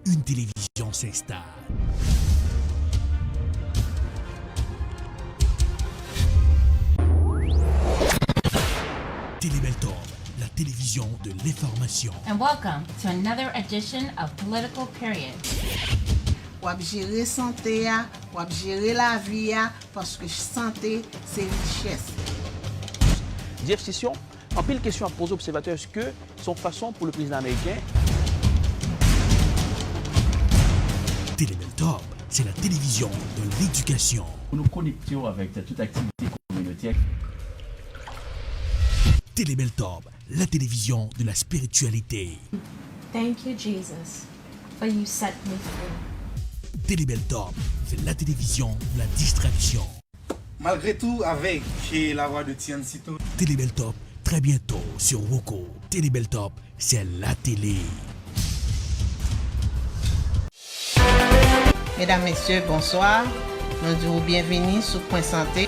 une télévision s'installe. Télébeltop, la télévision de l'information. And welcome to another edition of Political Period. Wap gérer santé, wap gérer la vie, parce que santé, c'est richesse. Jeff Sessions, en pile question à poser aux observateurs, est-ce que son façon pour le président américain? Télébeltop, c'est la télévision de l'éducation. Nous nous connections avec toute activité communautaire. Télébeltop, la télévision de la spiritualité. Thank you, Jesus, for you set me free. Télébeltop, c'est la télévision de la distraction. Malgré tout, avec la voix de Tian Sito. Télébeltop, très bientôt sur Roku. Télébeltop, c'est la télé. Mesdames, Messieurs, bonsoir. Nous disons bienvenue sur Point Santé.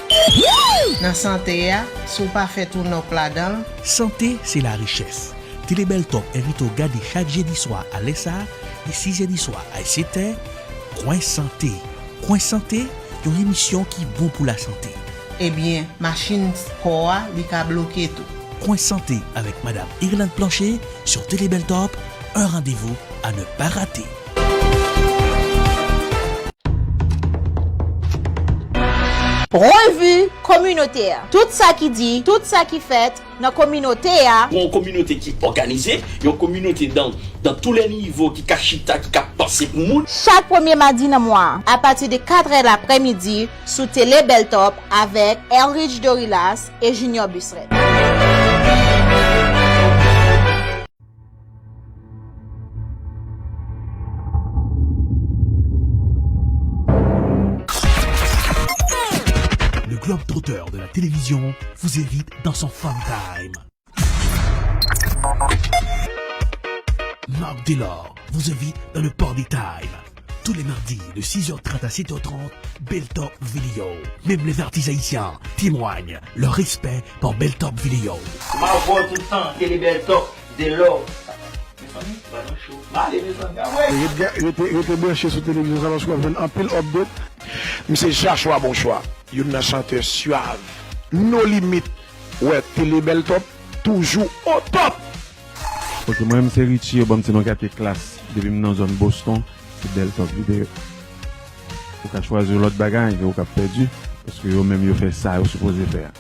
Dans Santé, si vous pas fait tout nos plats dedans. Santé, c'est la richesse. Télébeltop invite au garder chaque jeudi soir à l'ESA et 6 jeudi soir à SCT. Coin Santé. Coin Santé, une émission qui est bon pour la santé. Eh bien, machine Koa, li ka bloqué tout. Coin Santé avec Madame Irlande Plancher sur Télébeltop, un rendez-vous à ne pas rater. Revue communautaire. Tout ça qui dit, tout ça qui fait, dans la communauté. Une communauté qui est organisée, une communauté dans tous les niveaux qui cachita, qui a passé pour nous. Chaque premier mardi dans le mois, à partir de 4h l'après-midi, sous Télébeltop avec Elridge Dorilas et Junior Busseret. Le Globe Trotter de la télévision vous invite dans son fun time. Marc Delors vous invite dans le Party Time. Tous les mardis de 6h30 à 7h30, Beltop Video. Même les artistes haïtiens témoignent leur respect pour Beltop Video. Ma voix tout le temps, Télébeltop, dès lors. Il était branché sur la télévision, ça va se faire un pile update. Mais c'est Joshua bon choix. Il y a un chanteur suave. Nos limites. Ouais, Télébeltop, toujours au top. Ok, moi-même c'est Richie, bon, c'est dans 4 classes. Depuis dans la zone Boston, c'est Beltop Vidéo. Vous pouvez choisir l'autre bagage, vous pouvez perdu. Parce que vous-même, vous faites ça, vous supposez faire.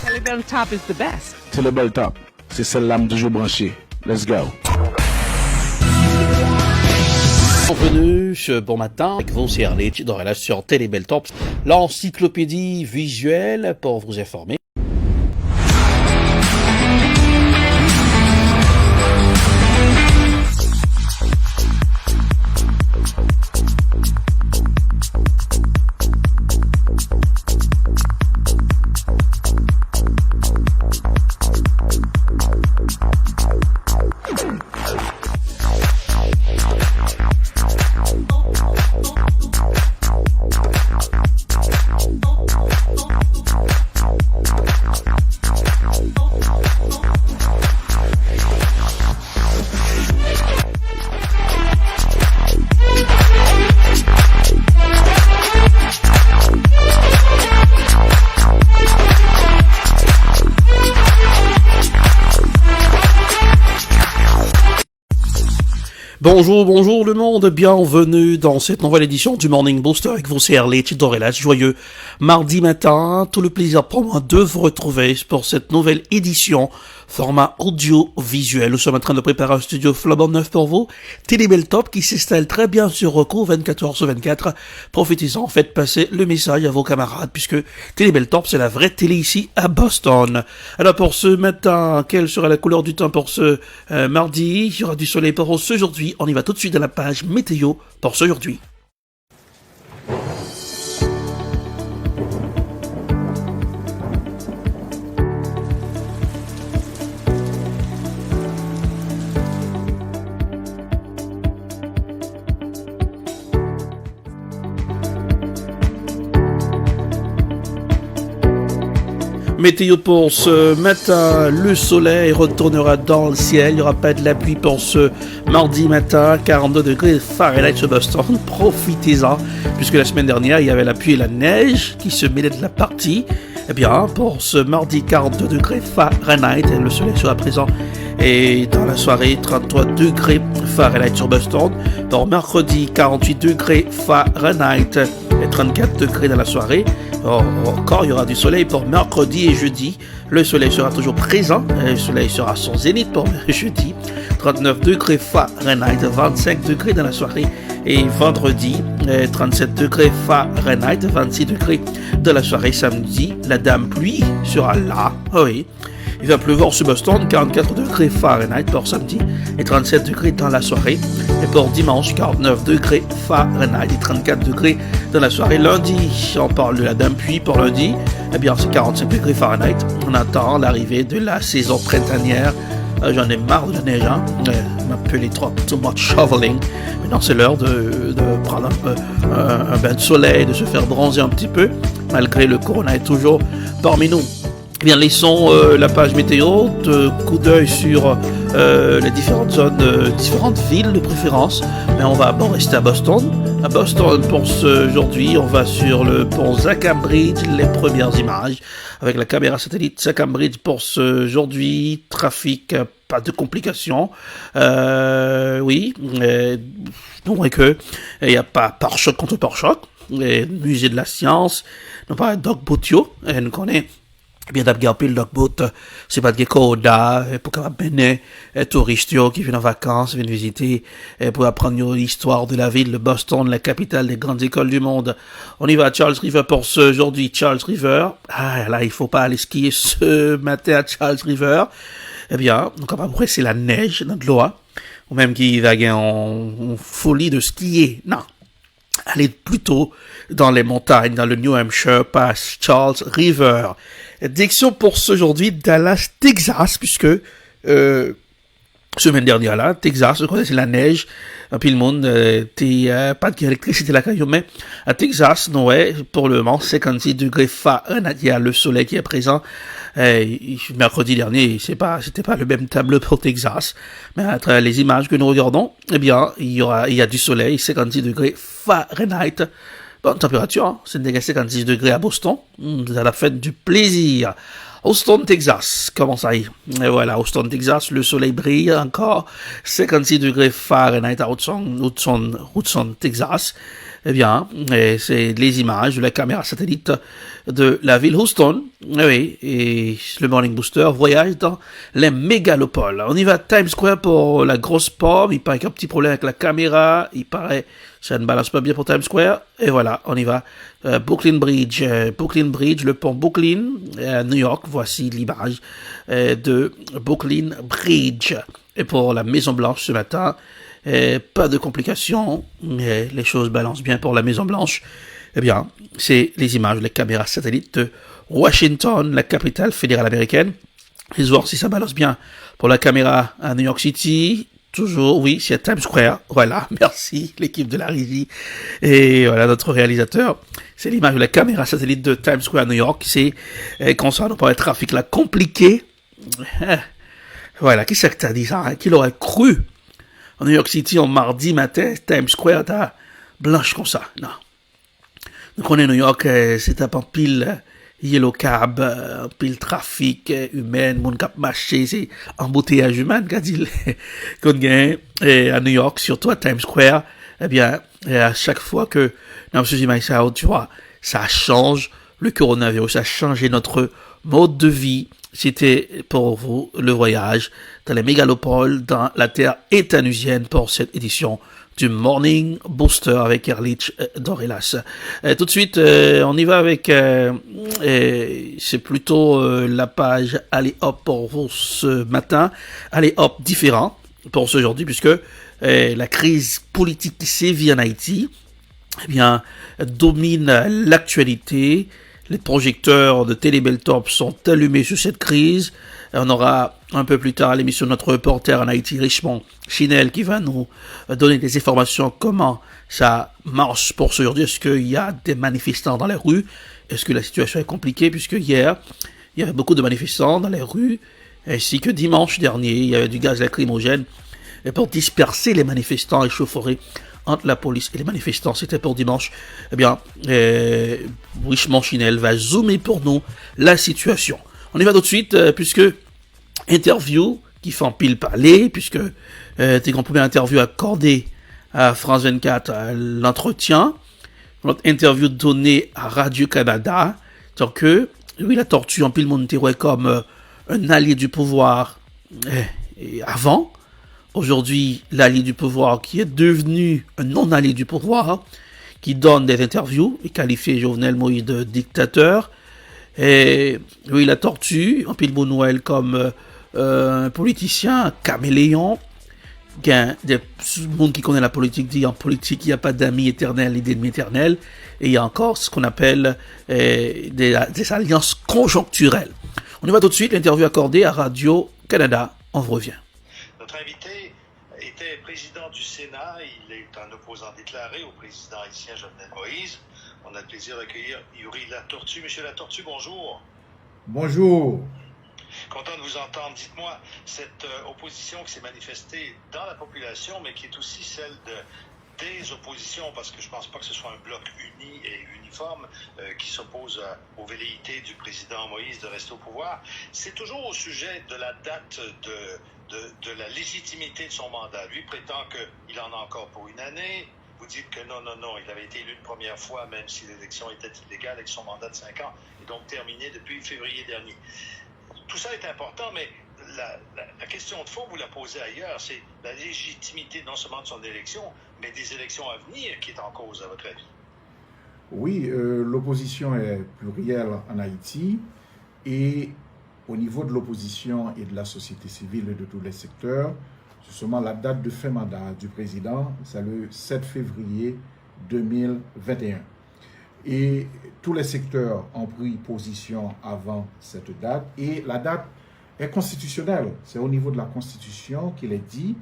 Télébeltop is the best. Télébeltop, c'est celle-là qui toujours branchée. Let's go. Bienvenue ce bon matin avec vous, c'est Arlette Dorella sur Télébeltop, l'encyclopédie visuelle pour vous informer. Bonjour le monde, bienvenue dans cette nouvelle édition du Morning Booster avec vous, c'est Arlette Dorella, joyeux mardi matin, tout le plaisir pour moi de vous retrouver pour cette nouvelle édition, format audio-visuel. Nous sommes en train de préparer un studio flambant neuf pour vous, Télébeltop qui s'installe très bien sur Roku 24h/24, profitez-en, faites passer le message à vos camarades puisque Télébeltop c'est la vraie télé ici à Boston. Alors pour ce matin, quelle sera la couleur du temps pour ce mardi? Il y aura du soleil pour ce aujourd'hui. On y va tout de suite à la page météo pour ce aujourd'hui. Météo pour ce matin, le soleil retournera dans le ciel. Il n'y aura pas de la pluie pour ce mardi matin. 42 degrés Fahrenheit sur Boston. Profitez-en, puisque la semaine dernière, il y avait la pluie et la neige qui se mêlaient de la partie. Eh bien, pour ce mardi, 42 degrés Fahrenheit. Et le soleil sera présent. Et dans la soirée, 33 degrés Fahrenheit sur Boston. Pour mercredi, 48 degrés Fahrenheit et 34 degrés dans la soirée. Encore, il y aura du soleil pour mercredi et jeudi. Le soleil sera toujours présent. Le soleil sera son zénith pour jeudi. 39 degrés Fahrenheit, 25 degrés dans la soirée. Et vendredi, 37 degrés Fahrenheit, 26 degrés dans la soirée. Samedi, la dame pluie sera là. Oui. Il va pleuvoir sur Boston, 44 degrés Fahrenheit pour samedi et 37 degrés dans la soirée. Et pour dimanche, 49 degrés Fahrenheit et 34 degrés dans la soirée. Lundi, on parle de la dame pluie. Pour lundi, eh bien, c'est 45 degrés Fahrenheit. On attend l'arrivée de la saison printanière. J'en ai marre de la neige, hein. M'appeler trop too much shoveling. Maintenant, c'est l'heure de prendre un bain de soleil, de se faire bronzer un petit peu, malgré le corona est toujours parmi nous. Eh bien, laissons la page météo, coup d'œil sur les différentes zones, différentes villes de préférence. Mais on va d'abord rester à Boston. À Boston, pour aujourd'hui, on va sur le pont Zakham Bridge, les premières images avec la caméra satellite Zakham Bridge pour aujourd'hui. Trafic, pas de complications. Oui, non, et que il n'y a pas pare-choc contre pare-choc. Les musées de la science, non pas Doc Boutio, et nous connaît. Bien d'abgarder le dogboat, c'est pas de Gekoda, pour capable touristes qui viennent en vacances, viennent visiter, pour apprendre l'histoire de la ville de Boston, la capitale des grandes écoles du monde. On y va à Charles River pour ce aujourd'hui, Charles River. Ah, là, il faut pas aller skier ce matin à Charles River. Eh bien, donc, après, c'est la neige dans de l'eau, ou même qui va en folie de skier. Non. Allez plutôt dans les montagnes, dans le New Hampshire, past Charles River. Direction pour ce aujourd'hui, Dallas, Texas, puisque semaine dernière là, Texas, c'est la neige, puis le monde, pas d'électricité là, mais à Texas, non, ouais, pour le moment, 56 degrés Fahrenheit, il y a le soleil qui est présent. Mercredi dernier, c'était pas le même tableau pour Texas, mais à travers les images que nous regardons, eh bien, il y a du soleil, 56 degrés Fahrenheit. Bonne température, hein? C'est 56 degrés à Boston. Ça a fait du plaisir. Houston, Texas, comment ça y est? Et voilà, Houston, Texas, le soleil brille encore. 56 degrés Fahrenheit à Houston, Texas. Eh bien, c'est les images de la caméra satellite de la ville Houston. Oui, et le Morning Booster voyage dans les mégalopoles. On y va à Times Square pour la grosse pomme. Il paraît qu'il y a un petit problème avec la caméra. Il paraît ça ne balance pas bien pour Times Square. Et voilà, on y va. Brooklyn Bridge, le pont Brooklyn, à New York. Voici l'image de Brooklyn Bridge. Et pour la Maison Blanche ce matin, pas de complications, mais les choses balancent bien pour la Maison Blanche. Eh bien, c'est les images, les caméras satellites de Washington, la capitale fédérale américaine. Et voir si ça balance bien pour la caméra à New York City. Toujours, oui, c'est à Times Square. Voilà, merci, l'équipe de la régie. Et voilà, notre réalisateur. C'est l'image de la caméra satellite de Times Square à New York. C'est, concernant par le trafic là, compliqué. Voilà, qui c'est que t'as dit ça, hein? Qui l'aurait cru? En New York City, en mardi matin, Times Square, t'as blanche comme ça. Non. Donc, on est à New York, c'est un pile yellow cab, pile trafic humain, mon cap marché, c'est embouteillage humain, qu'a dit qu'on gagne à New York, surtout à Times Square. Eh bien, à chaque fois que, non, tu vois, ça change le coronavirus, ça a changé notre mode de vie. C'était pour vous le voyage dans les mégalopoles dans la terre étanusienne pour cette édition du Morning Booster avec Erlich Dorelas. Tout de suite, on y va avec, c'est plutôt la page Allez Hop pour vous ce matin. Allez Hop différent pour ce aujourd'hui puisque la crise politique qui sévit en Haïti, eh bien, domine l'actualité. Les projecteurs de Télébeltop sont allumés sur cette crise. On aura un peu plus tard à l'émission notre reporter en Haïti, Richemont Chinel, qui va nous donner des informations comment ça marche pour ce aujourd'hui. Est-ce qu'il y a des manifestants dans les rues? Est-ce que la situation est compliquée? Puisque hier, il y avait beaucoup de manifestants dans les rues, ainsi que dimanche dernier, il y avait du gaz lacrymogène pour disperser les manifestants échauffourés entre la police et les manifestants. C'était pour dimanche. Eh bien, Richemont Chinel va zoomer pour nous la situation. On y va tout de suite, puisque interview qui fait en pile parler, puisque t'es qu'on première interview accordée à France 24 à l'entretien, notre interview donnée à Radio-Canada, tant que, oui, la tortue en pile monté comme un allié du pouvoir avant. Aujourd'hui, l'allié du pouvoir qui est devenu un non-allié du pouvoir, qui donne des interviews et qualifie Jovenel Moïse de dictateur. Et oui, la tortue, en pile Noël comme un politicien caméléon. Des monde qui connaît la politique dit en politique il n'y a pas d'amis éternels et d'ennemis éternels, et il y a encore ce qu'on appelle des alliances conjoncturelles. On y va tout de suite, l'interview accordée à Radio-Canada. On revient. Notre invité était président du Sénat, il est un opposant déclaré au président haïtien Jovenel Moïse. On a le plaisir d'accueillir Yuri Latortue. Monsieur Latortue, bonjour. Bonjour. Content de vous entendre. Dites-moi, cette opposition qui s'est manifestée dans la population, mais qui est aussi celle des oppositions, parce que je ne pense pas que ce soit un bloc uni et uniforme qui s'oppose aux velléités du président Moïse de rester au pouvoir, c'est toujours au sujet de la date de la légitimité de son mandat. Lui prétend qu'il en a encore pour une année. Vous dites que non, il avait été élu une première fois, même si l'élection était illégale et que son mandat de 5 ans est donc terminé depuis février dernier. Tout ça est important, mais la question de fond, vous la posez ailleurs, c'est la légitimité non seulement de son élection, mais des élections à venir qui est en cause, à votre avis. Oui, l'opposition est plurielle en Haïti, et au niveau de l'opposition et de la société civile et de tous les secteurs, justement la date de fin mandat du président, c'est le 7 février 2021. Et tous les secteurs ont pris position avant cette date, et la date est constitutionnelle. C'est au niveau de la Constitution qu'il est dit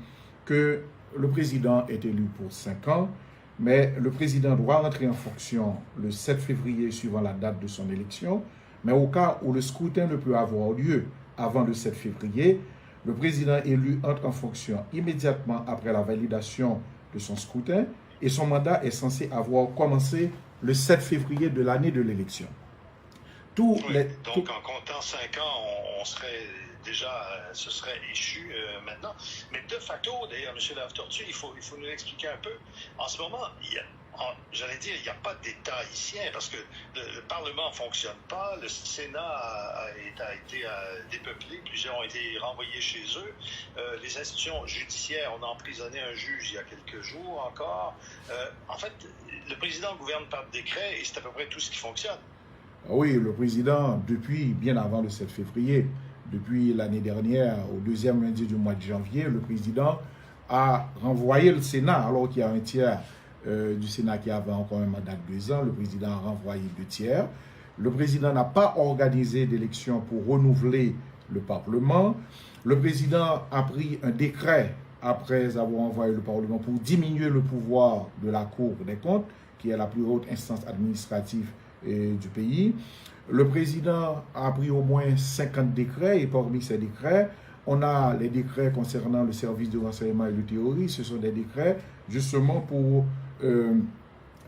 que le président est élu pour 5 ans, mais le président doit rentrer en fonction le 7 février suivant la date de son élection, mais au cas où le scrutin ne peut avoir lieu avant le 7 février, le président élu entre en fonction immédiatement après la validation de son scrutin, et son mandat est censé avoir commencé le 7 février de l'année de l'élection. Donc, en comptant 5 ans, on serait déjà, ce serait échu maintenant. Mais de facto, d'ailleurs, M. Latortue, il faut nous l'expliquer un peu. En ce moment, il n'y a pas d'État haïtien parce que le Parlement ne fonctionne pas, le Sénat a été dépeuplé, plusieurs ont été renvoyés chez eux. Les institutions judiciaires, on a emprisonné un juge il y a quelques jours encore. En fait, le président gouverne par décret et c'est à peu près tout ce qui fonctionne. Oui, le président, depuis bien avant le 7 février, depuis l'année dernière, au deuxième lundi du mois de janvier, le président a renvoyé le Sénat, alors qu'il y a un tiers du Sénat qui avait encore un mandat de 2 ans. Le président a renvoyé 2 tiers. Le président n'a pas organisé d'élection pour renouveler le Parlement. Le président a pris un décret après avoir envoyé le Parlement pour diminuer le pouvoir de la Cour des comptes, qui est la plus haute instance administrative du pays. Le président a pris au moins 50 décrets, et parmi ces décrets, on a les décrets concernant le service de renseignement et de théorie. Ce sont des décrets justement pour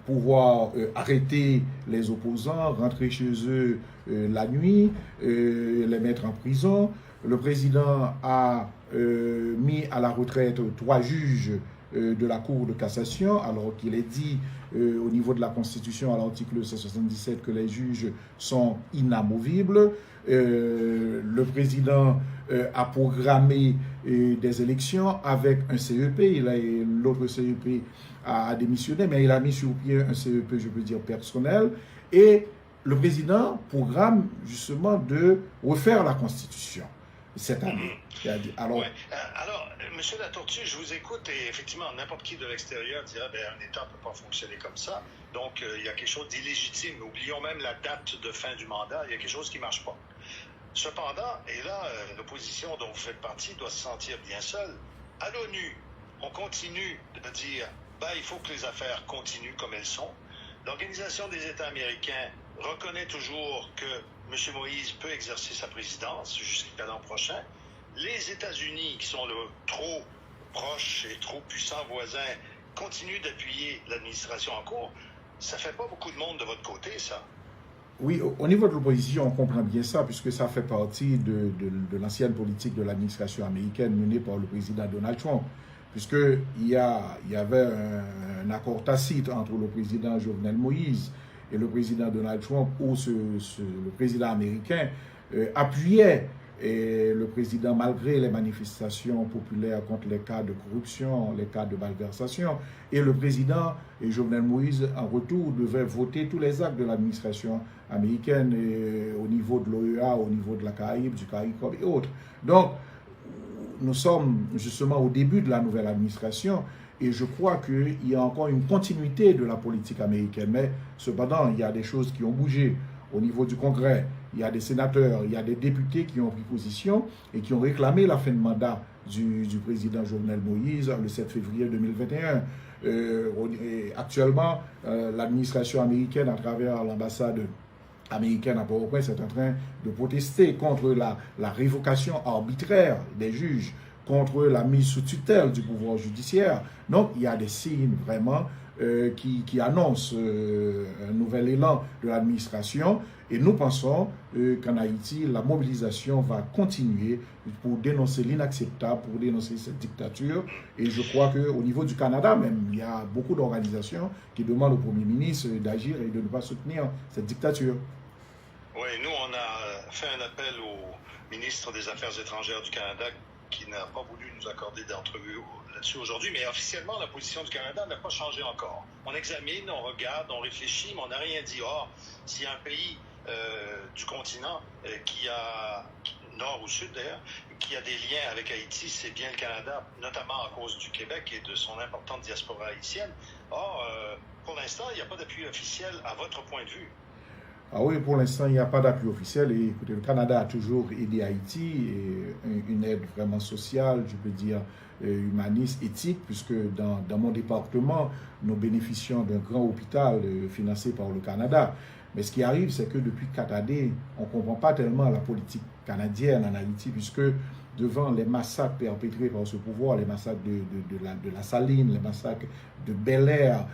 pouvoir arrêter les opposants, rentrer chez eux la nuit, les mettre en prison. Le président a mis à la retraite 3 juges de la Cour de cassation, alors qu'il est dit au niveau de la Constitution à l'article 177 que les juges sont inamovibles. Le président a programmé des élections avec un CEP. L'autre CEP a démissionné, mais il a mis sur pied un CEP, je peux dire, personnel. Et le président programme justement de refaire la Constitution cette année. Alors, M. Latortue, je vous écoute et effectivement, n'importe qui de l'extérieur dirait un État ne peut pas fonctionner comme ça. Donc, il y a quelque chose d'illégitime. Oublions même la date de fin du mandat. Il y a quelque chose qui ne marche pas. Cependant, et là, l'opposition dont vous faites partie doit se sentir bien seule. À l'ONU, on continue de dire il faut que les affaires continuent comme elles sont. L'Organisation des États américains reconnaît toujours que M. Moïse peut exercer sa présidence jusqu'à l'an prochain. Les États-Unis, qui sont trop proches et trop puissants voisins, continuent d'appuyer l'administration en cours. Ça fait pas beaucoup de monde de votre côté, ça. Oui, au niveau de l'opposition, on comprend bien ça, puisque ça fait partie de l'ancienne politique de l'administration américaine menée par le président Donald Trump, puisqu'il y avait un accord tacite entre le président Jovenel Moïse et le président Donald Trump, où le président américain appuyait le président malgré les manifestations populaires contre les cas de corruption, les cas de malversation. Et le président Jovenel Moïse, en retour, devait voter tous les actes de l'administration américaine au niveau de l'OEA, au niveau de la Caraïbe, du CARICOM et autres. Donc, nous sommes justement au début de la nouvelle administration et je crois qu'il y a encore une continuité de la politique américaine. Mais cependant, il y a des choses qui ont bougé au niveau du Congrès. Il y a des sénateurs, il y a des députés qui ont pris position et qui ont réclamé la fin de mandat du président Jovenel Moïse le 7 février 2021. Actuellement, l'administration américaine, à travers l'ambassade américaine à Port-au-Prince, est en train de protester contre la révocation arbitraire des juges, contre la mise sous tutelle du pouvoir judiciaire. Donc, il y a des signes vraiment qui annoncent un nouvel élan de l'administration. Et nous pensons qu'en Haïti, la mobilisation va continuer pour dénoncer l'inacceptable, pour dénoncer cette dictature. Et je crois qu'au niveau du Canada même, il y a beaucoup d'organisations qui demandent au Premier ministre d'agir et de ne pas soutenir cette dictature. Oui, nous, on a fait un appel au ministre des Affaires étrangères du Canada qui n'a pas voulu nous accorder d'entrevue là-dessus aujourd'hui, mais officiellement, la position du Canada n'a pas changé encore. On examine, on regarde, on réfléchit, mais on n'a rien dit. Or, s'il y a un pays du continent qui a, nord ou sud d'ailleurs, qui a des liens avec Haïti, c'est bien le Canada, notamment à cause du Québec et de son importante diaspora haïtienne. Or, pour l'instant, il n'y a pas d'appui officiel à votre point de vue. Ah oui, pour l'instant, il n'y a pas d'appui officiel. Et écoutez, le Canada a toujours aidé Haïti, et une aide vraiment sociale, je peux dire humaniste, éthique, puisque dans mon département, nous bénéficions d'un grand hôpital financé par le Canada. Mais ce qui arrive, c'est que depuis 4 années, on ne comprend pas tellement la politique canadienne en Haïti, puisque devant les massacres perpétrés par ce pouvoir, les massacres de la Saline, les massacres de Bel-Air,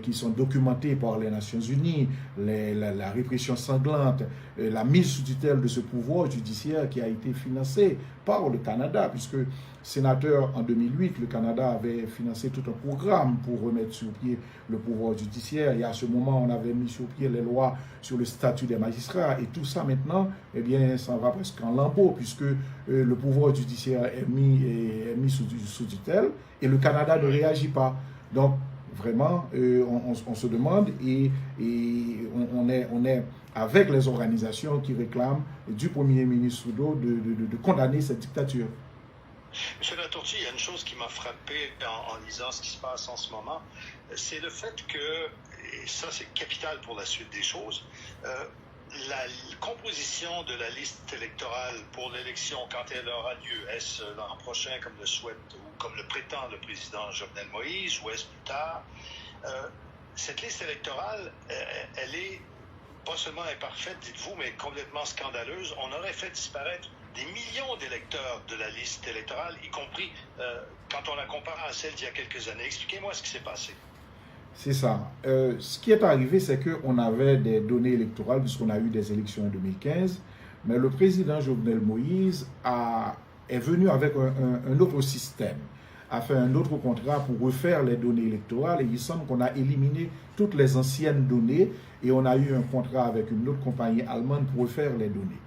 qui sont documentés par les Nations Unies, la répression sanglante, la mise sous tutelle de ce pouvoir judiciaire qui a été financé par le Canada, puisque sénateur en 2008, le Canada avait financé tout un programme pour remettre sur pied le pouvoir judiciaire. Et à ce moment, on avait mis sur pied les lois sur le statut des magistrats. Et tout ça maintenant, eh bien, ça va presque en lambeaux, puisque le pouvoir judiciaire est mis sous tutelle et le Canada ne réagit pas. Donc, vraiment, on se demande et on est avec les organisations qui réclament du Premier ministre Trudeau de condamner cette dictature. Monsieur Latortue, il y a une chose qui m'a frappé en lisant ce qui se passe en ce moment, c'est le fait que, et ça c'est capital pour la suite des choses, la composition de la liste électorale pour l'élection, quand elle aura lieu, est-ce l'an prochain comme le souhaite ou comme le prétend le président Jovenel Moïse, ou est-ce plus tard, cette liste électorale, elle est pas seulement imparfaite, dites-vous, mais complètement scandaleuse. On aurait fait disparaître des millions d'électeurs de la liste électorale, y compris quand on la compare à celle d'il y a quelques années. Expliquez-moi ce qui s'est passé. C'est ça. Ce qui est arrivé, c'est qu'on avait des données électorales, puisqu'on a eu des élections en 2015, mais le président Jovenel Moïse est venu avec un autre système, a fait un autre contrat pour refaire les données électorales, et il semble qu'on a éliminé toutes les anciennes données, et on a eu un contrat avec une autre compagnie allemande pour refaire les données.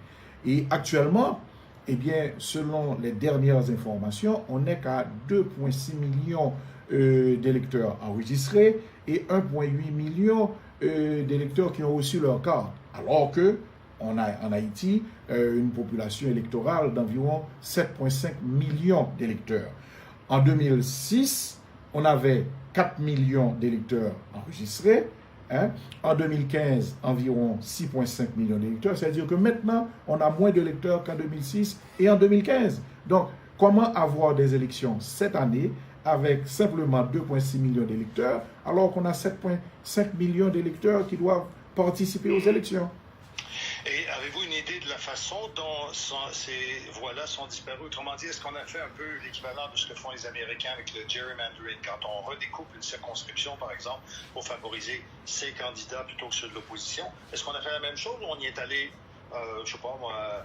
Et actuellement, eh bien, selon les dernières informations, on n'est qu'à 2,6 millions d'électeurs enregistrés et 1,8 million d'électeurs qui ont reçu leur carte. Alors qu'on a en Haïti une population électorale d'environ 7,5 millions d'électeurs. En 2006, on avait 4 millions d'électeurs enregistrés. En 2015, environ 6,5 millions d'électeurs. C'est-à-dire que maintenant, on a moins d'électeurs qu'en 2006 et en 2015. Donc, comment avoir des élections cette année avec simplement 2,6 millions d'électeurs, alors qu'on a 7,5 millions d'électeurs qui doivent participer aux élections? Et avez-vous une idée de la façon dont ces voix-là sont disparues? Autrement dit, est-ce qu'on a fait un peu l'équivalent de ce que font les Américains avec le gerrymandering, quand on redécoupe une circonscription, par exemple, pour favoriser ses candidats plutôt que ceux de l'opposition? Est-ce qu'on a fait la même chose ou on y est allé, je sais pas moi,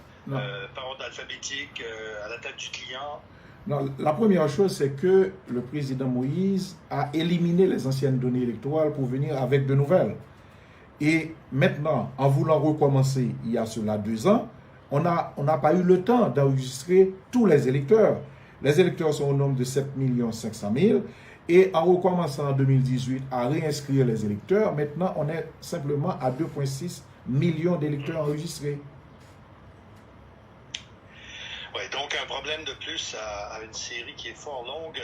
par ordre alphabétique, à la tête du client? Non, la première chose, c'est que le président Moïse a éliminé les anciennes données électorales pour venir avec de nouvelles. Et maintenant, en voulant recommencer il y a cela 2 ans, on n'a pas eu le temps d'enregistrer tous les électeurs. Les électeurs sont au nombre de 7 500 000. Et en recommençant en 2018 à réinscrire les électeurs, maintenant on est simplement à 2,6 millions d'électeurs enregistrés. Oui, donc un problème de plus à une série qui est fort longue.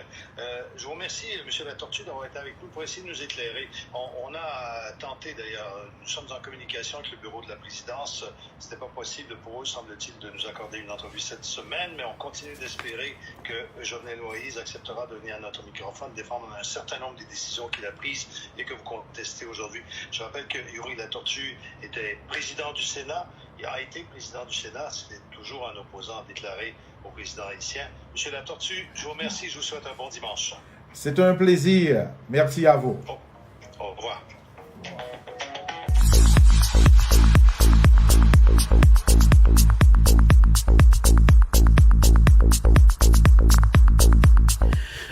Je vous remercie, M. Latortue, d'avoir été avec nous pour essayer de nous éclairer. On a tenté, d'ailleurs, nous sommes en communication avec le bureau de la présidence. Ce n'était pas possible pour eux, semble-t-il, de nous accorder une entrevue cette semaine, mais on continue d'espérer que Jovenel Moïse acceptera de venir à notre microphone défendre un certain nombre des décisions qu'il a prises et que vous contestez aujourd'hui. Je rappelle que Yuri Latortue était président du Sénat. Il a été président du Sénat, c'est toujours un opposant déclaré au président haïtien. Monsieur Latortue, je vous remercie, je vous souhaite un bon dimanche. C'est un plaisir. Merci à vous. Au revoir.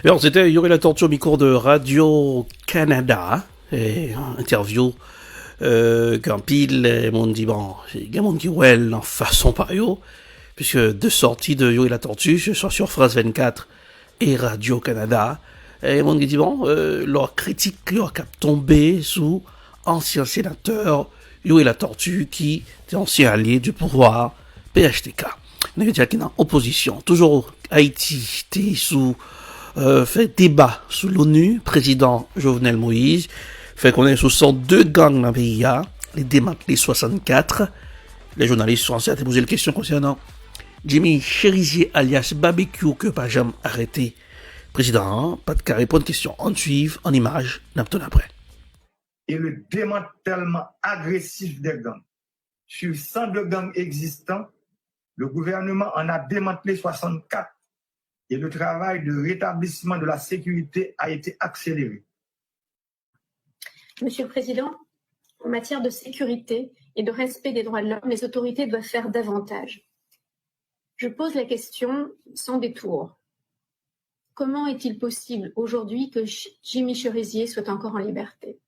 Alors, c'était Yuri Latortue au micro de Radio-Canada, et interview qu'un pile, mon dit, bon, c'est un monde qui ouel en façon pareille, puisque deux sorties de Yuri Latortue, je suis sur France 24 et Radio-Canada, et mon dit, bon, leur critique, leur cap tombé sous ancien sénateur Yuri Latortue, qui était ancien allié du pouvoir PHTK. On a dit qu'il est en opposition. Toujours Haïti, était sous, fait débat sous l'ONU, président Jovenel Moïse, fait qu'on est sous 102 gangs dans le pays, les démantelés 64. Les journalistes français ont posé la question concernant Jimmy Cherizier alias Barbecue que pas jamais arrêté. Président, pas de cas répondre question. On suit en image, n'importe après. Et le démantèlement agressif des gangs. Sur 102 gangs existants, le gouvernement en a démantelé 64 et le travail de rétablissement de la sécurité a été accéléré. Monsieur le Président, en matière de sécurité et de respect des droits de l'homme, les autorités doivent faire davantage. Je pose la question sans détour. Comment est-il possible aujourd'hui que Jimmy Cherizier soit encore en liberté?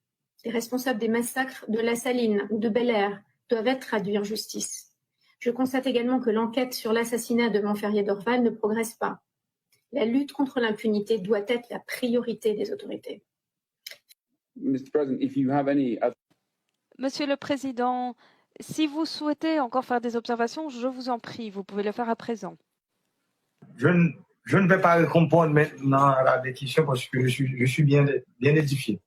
Les responsables des massacres de La Saline ou de Bel-Air doivent être traduits en justice. Je constate également que l'enquête sur l'assassinat de Montferrier-Dorval ne progresse pas. La lutte contre l'impunité doit être la priorité des autorités. Monsieur le Président, si vous souhaitez encore faire des observations, je vous en prie, vous pouvez le faire à présent. Je ne vais pas répondre maintenant à la question parce que je suis bien édifié.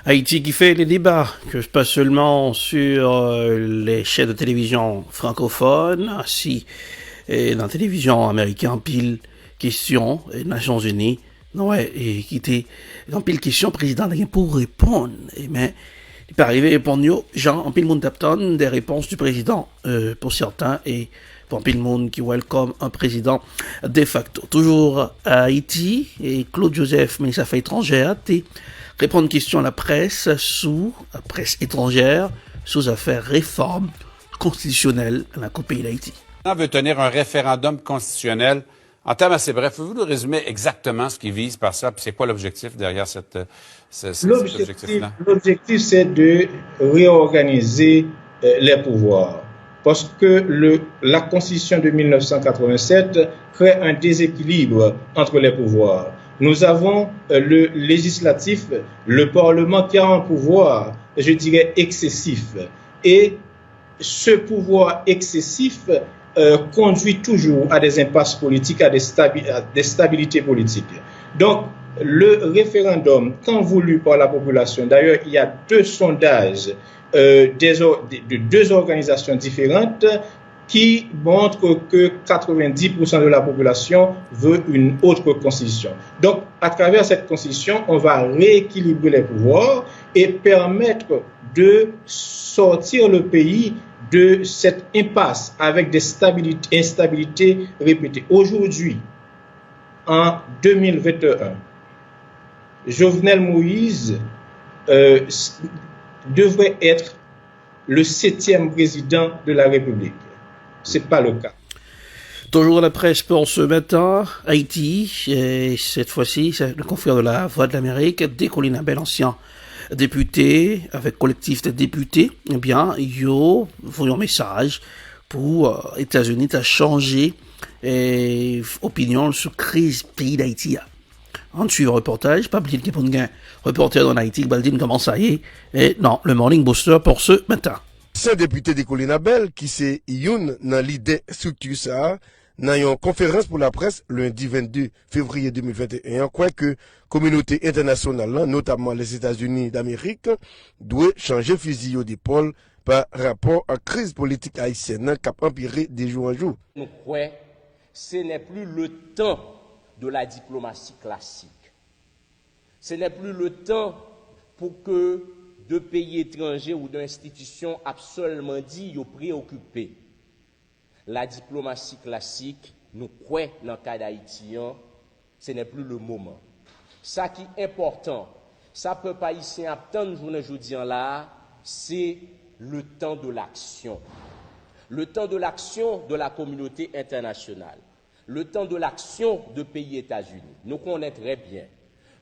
Haïti qui fait les débats, que pas seulement sur les chaînes de télévision francophones, ainsi et dans la télévision américaine, pile question, et Nations Unies, ouais, et qui était en pile question, président rien pour répondre, et mais il peut arriver à répondre, Jean, en pile monde d'apton des réponses du président, pour certains, et pour pile monde qui welcome un président de facto. Toujours à Haïti, et Claude Joseph, ministre des Affaires étrangères, répondre question à la presse étrangère, sous affaires réforme constitutionnelle dans le pays d'Haïti. On veut tenir un référendum constitutionnel. En termes assez brefs, pouvez-vous nous résumer exactement ce qu'il vise par ça, puis c'est quoi l'objectif derrière cet objectif-là? L'objectif, c'est de réorganiser les pouvoirs. Parce que la Constitution de 1987 crée un déséquilibre entre les pouvoirs. Nous avons le législatif, le Parlement qui a un pouvoir, je dirais, excessif. Et ce pouvoir excessif conduit toujours à des impasses politiques, à des stabilités politiques. Donc, le référendum, quand voulu par la population, d'ailleurs, il y a 2 sondages de 2 organisations différentes qui montre que 90% de la population veut une autre constitution. Donc, à travers cette constitution, on va rééquilibrer les pouvoirs et permettre de sortir le pays de cette impasse avec des instabilités répétées. Aujourd'hui, en 2021, Jovenel Moïse devrait être le 7e président de la République. Ce n'est pas le cas. Toujours la presse pour ce matin, Haïti, et cette fois-ci, c'est le confrère de la Voix de l'Amérique, Décolline Abel, ancien député, avec collectif de députés, eh bien, yo, voyons message pour États-Unis, à changer opinion sur crise pays d'Haïti. On suit le reportage, pas oublier qu'il y a un reporter en Haïti, Baldine, comment ça y est, et non, le Morning Booster pour ce matin. C'est député de Colline Abel qui c'est youn dans l'idée structure ça dans une conférence pour la presse lundi 22 février 2021 quoi que communauté internationale notamment les États-Unis d'Amérique doit changer fusil d'épaule par rapport à crise politique haïtienne qui a empiré de jour en jour. Nous croyons ce n'est plus le temps de la diplomatie classique. Ce n'est plus le temps pour que de pays étrangers ou d'institutions absolument dit yo préoccupés. La diplomatie classique, nous croyons dans le cas d'Haïtien, ce n'est plus le moment. Ça qui est important, ça peut pas ici attendre journée aujourd'hui là, c'est le temps de l'action. Le temps de l'action de la communauté internationale. Le temps de l'action de pays États-Unis. Nous connaissons très bien.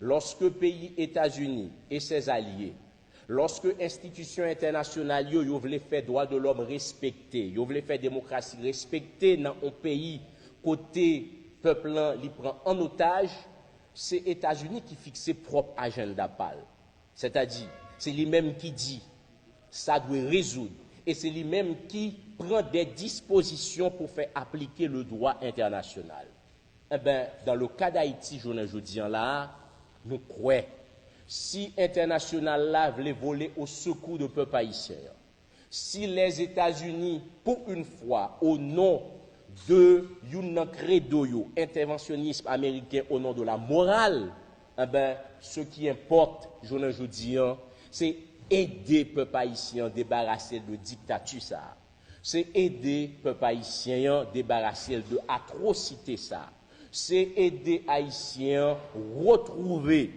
Lorsque pays États-Unis et ses alliés, lorsque institutions internationales yo voulaient faire droits de l'homme respectés, yo voulaient faire démocratie respectée dans un pays côté peuple li prend en otage, c'est États-Unis qui fixe ses propres agenda pal. C'est-à-dire, c'est lui-même qui dit ça doit résoudre et c'est lui-même qui prend des dispositions pour faire appliquer le droit international. Eh bien, dans le cas d'Haïti, je dis là, nous croyons si international là voulait voler au secours de peuple haïtien, si les États-Unis, pour une fois, au nom de un credo interventionnisme américain, au nom de la morale, eh ben, ce qui importe, je dis, c'est aider le peuple haïtien à débarrasser de dictature ça. C'est aider le peuple haïtien à débarrasser de atrocité ça. C'est aider haïtien à retrouver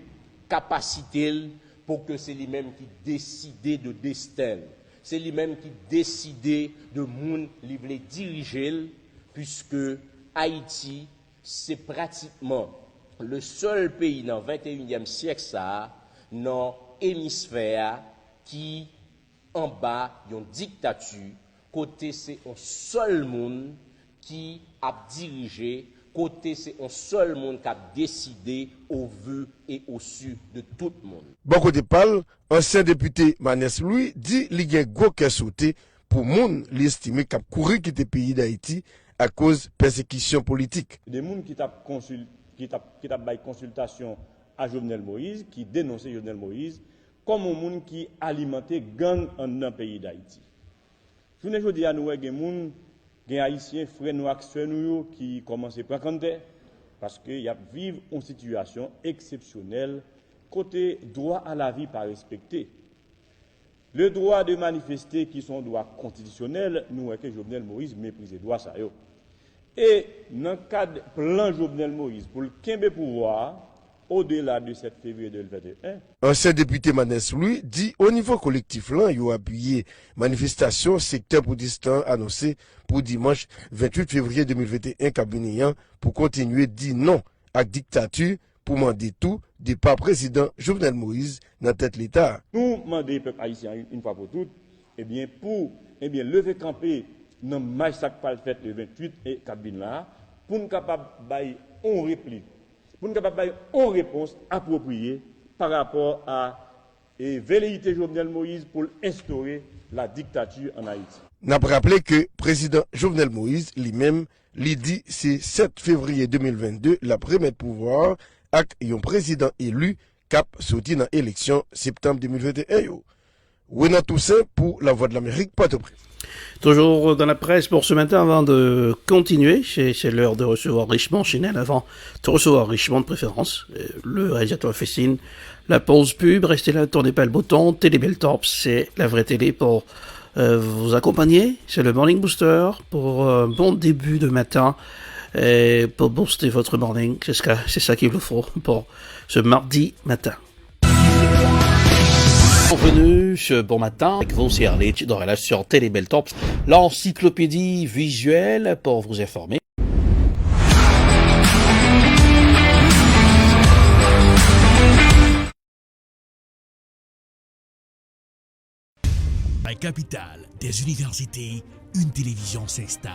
capacité pour que c'est lui-même qui décide de destin. C'est lui-même qui décide de moun li vle diriger, puisque Haïti, c'est pratiquement le seul pays dans le 21e siècle ça, dans l'hémisphère qui en bas d'une dictature, côté c'est un seul monde qui a dirigé, côté c'est un seul monde qui a décidé au vu et au su de tout le monde. Bon côté parle, ancien député Manès Louis dit qu'il y a un gros cœur sauté pour monde l'estimer qu'a couru quitter le pays d'Haïti à cause de persécution politique. Des gens qui t'a bail consultation à Jovenel Moïse, qui dénonçait Jovenel Moïse comme un monde qui alimentait gang dans le pays d'Haïti. Je ne dis à nous que des gens des haïtiens frères nous actions qui commencent à prendre parce que y a vivre une situation exceptionnelle côté droit à la vie pas respecté. Le droit de manifester qui sont droits constitutionnels, nous que Jovenel Moïse méprise droit ça yo. Et dans le cadre plan Jovenel Moïse pour le Kembe pouvoir au-delà de 7 février 2021. Ancien député Manès Louis dit au niveau collectif là, il a appuyé manifestation secteur Boudistan annoncé pour dimanche 28 février 2021 Kabinian pour continuer dire non à la dictature pour demander tout départ président Jovenel Moïse dans tête l'État. Nous demandons peuple haïtien une fois pour toutes pour lever camper dans match ça pas fait le 28 et Kabinian pour nous capable bailler on réplique pour nous capable une réponse appropriée par rapport à la velléité Jovenel Moïse pour instaurer la dictature en Haïti. N'a pas rappelé que président Jovenel Moïse lui-même lui dit c'est 7 février 2022 la première pouvoir avec un président élu cap sorti dans l'élection septembre 2021. Wena Toussaint pour la Voix de l'Amérique, Port-au-Prince. Toujours dans la presse pour ce matin avant de continuer. C'est l'heure de recevoir Richemont Chinel avant de recevoir Richemont de préférence. Le réalisateur fait signe. La pause pub, restez là, tournez pas le bouton. Télé Belltop, c'est la vraie télé pour vous accompagner. C'est le Morning Booster pour un bon début de matin et pour booster votre morning. C'est ça qu'il vous faut pour ce mardi matin. Bienvenue ce bon matin avec vous, c'est Arlette Dorella sur Télé Belltop, l'encyclopédie visuelle pour vous informer. La capitale des universités, une télévision s'installe.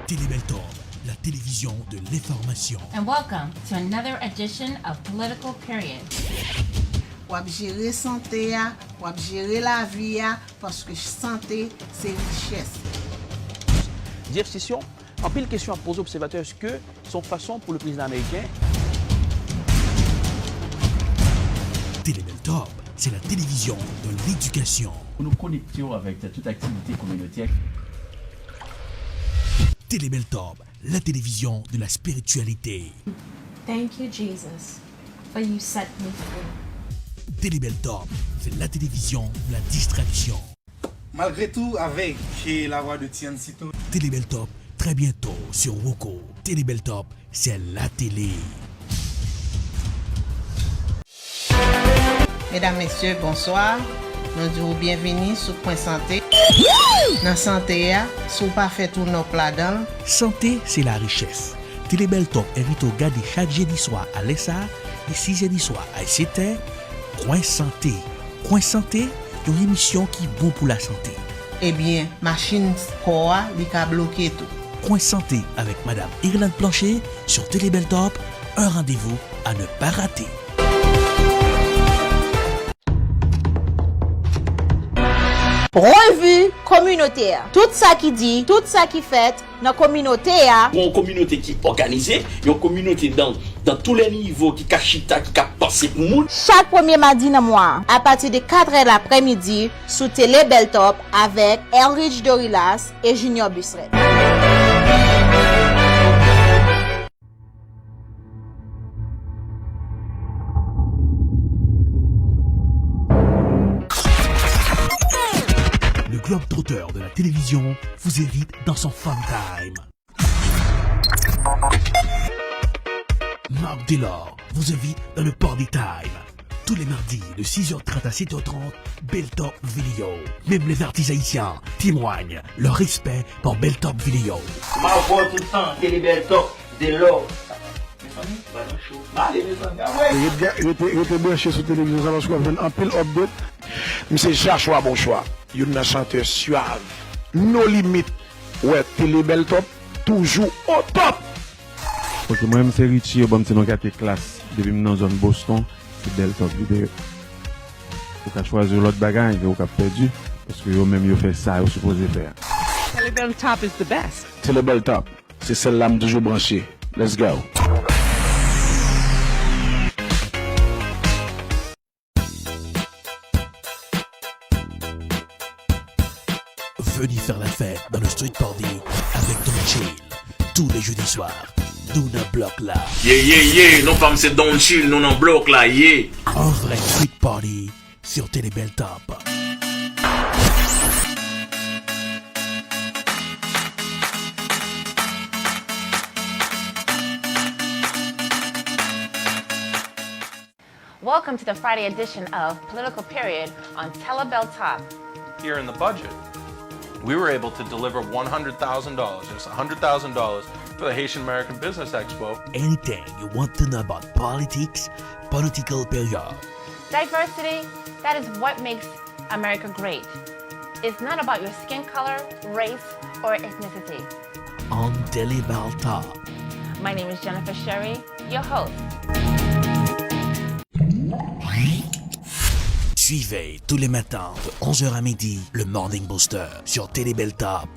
Télé Belltop, la télévision de l'information. And welcome to another edition of Political Period. Wap gérer santé, wap gérer la vie, parce que santé, c'est richesse. Jeff Sessions, en pile question à poser aux observateurs, est-ce que son façon pour le président américain? Télé Belltop, c'est la télévision de l'éducation. Nous nous connections avec toute activité communautaire. Télé Belltop, la télévision de la spiritualité. Thank you, Jesus, for you set me free. Télé Belltop, c'est la télévision de la distraction. Malgré tout, avec la voix de Tian Sito. Télé Belltop, très bientôt sur Roku. Télé Belltop, c'est la télé. Mesdames, Messieurs, bonsoir. Nous disons bienvenue sur Point Santé. Dans Santé, si vous pas fait tout nos plats dedans. Santé, c'est la richesse. Télé Belltop invite au garder chaque jeudi soir à l'ESA et 6 jeudi soir à ICT. Coin Santé. Coin Santé, une émission qui est bon pour la santé. Eh bien, machine Koa, il a bloqué tout. Coin Santé avec Madame Irlande Plancher sur Télé Belltop. Un rendez-vous à ne pas rater. Revue communautaire. Tout ça qui dit, tout ça qui fait dans la communauté. Une communauté qui est organisée, une communauté dans tous les niveaux qui cachita, qui a passé pour nous. Chaque premier mardi dans le mois, à partir de 4h l'après-midi, sous Télé Belltop avec Elridge Dorilas et Junior Busseret. Le Globe-Trotter de la télévision vous invite dans son fun time. Marc Delors vous invite dans le Party Time. Tous les mardis de 6h30 à 7h30, Belltop Video. Même les artistes haïtiens témoignent leur respect pour Belltop Video. Ma voix tout le temps, Télé Belltop, Delors. Il était branché sur la télévision parce qu'on a un pile update. Mais c'est Joshua bon choix. Il y a un chanteur suave. Nos limites. Ouais, Télé Belltop, toujours au top. Ok, moi-même c'est Richie, bon, c'est dans la classe. Depuis dans la zone Boston, c'est Belltop vidéo. Vous avez choisi l'autre bagage, vous avez perdu. Parce que vous-même, vous faites ça, vous supposez faire. Télé Belltop is the best. Télé Belltop, c'est celle-là toujours branchée. Let's go. Venez faire la fête dans le Street Party avec Don Chill. Tous les jeudis soirs, nous n'en bloc là. Non pas c'est Don Chill, nous n'en bloc là, Un vrai Street Party sur Télé Belltop. Welcome to the Friday edition of Political Period on Tele Belltop. Here in the budget, we were able to deliver $100,000, just $100,000 for the Haitian American Business Expo. Anything you want to know about politics, Political Period. Diversity, that is what makes America great. It's not about your skin color, race, or ethnicity. On Télé Belltop. My name is Jennifer Sherry, your host. Suivez tous les matins de 11h à midi le Morning Booster sur Télé Belltop.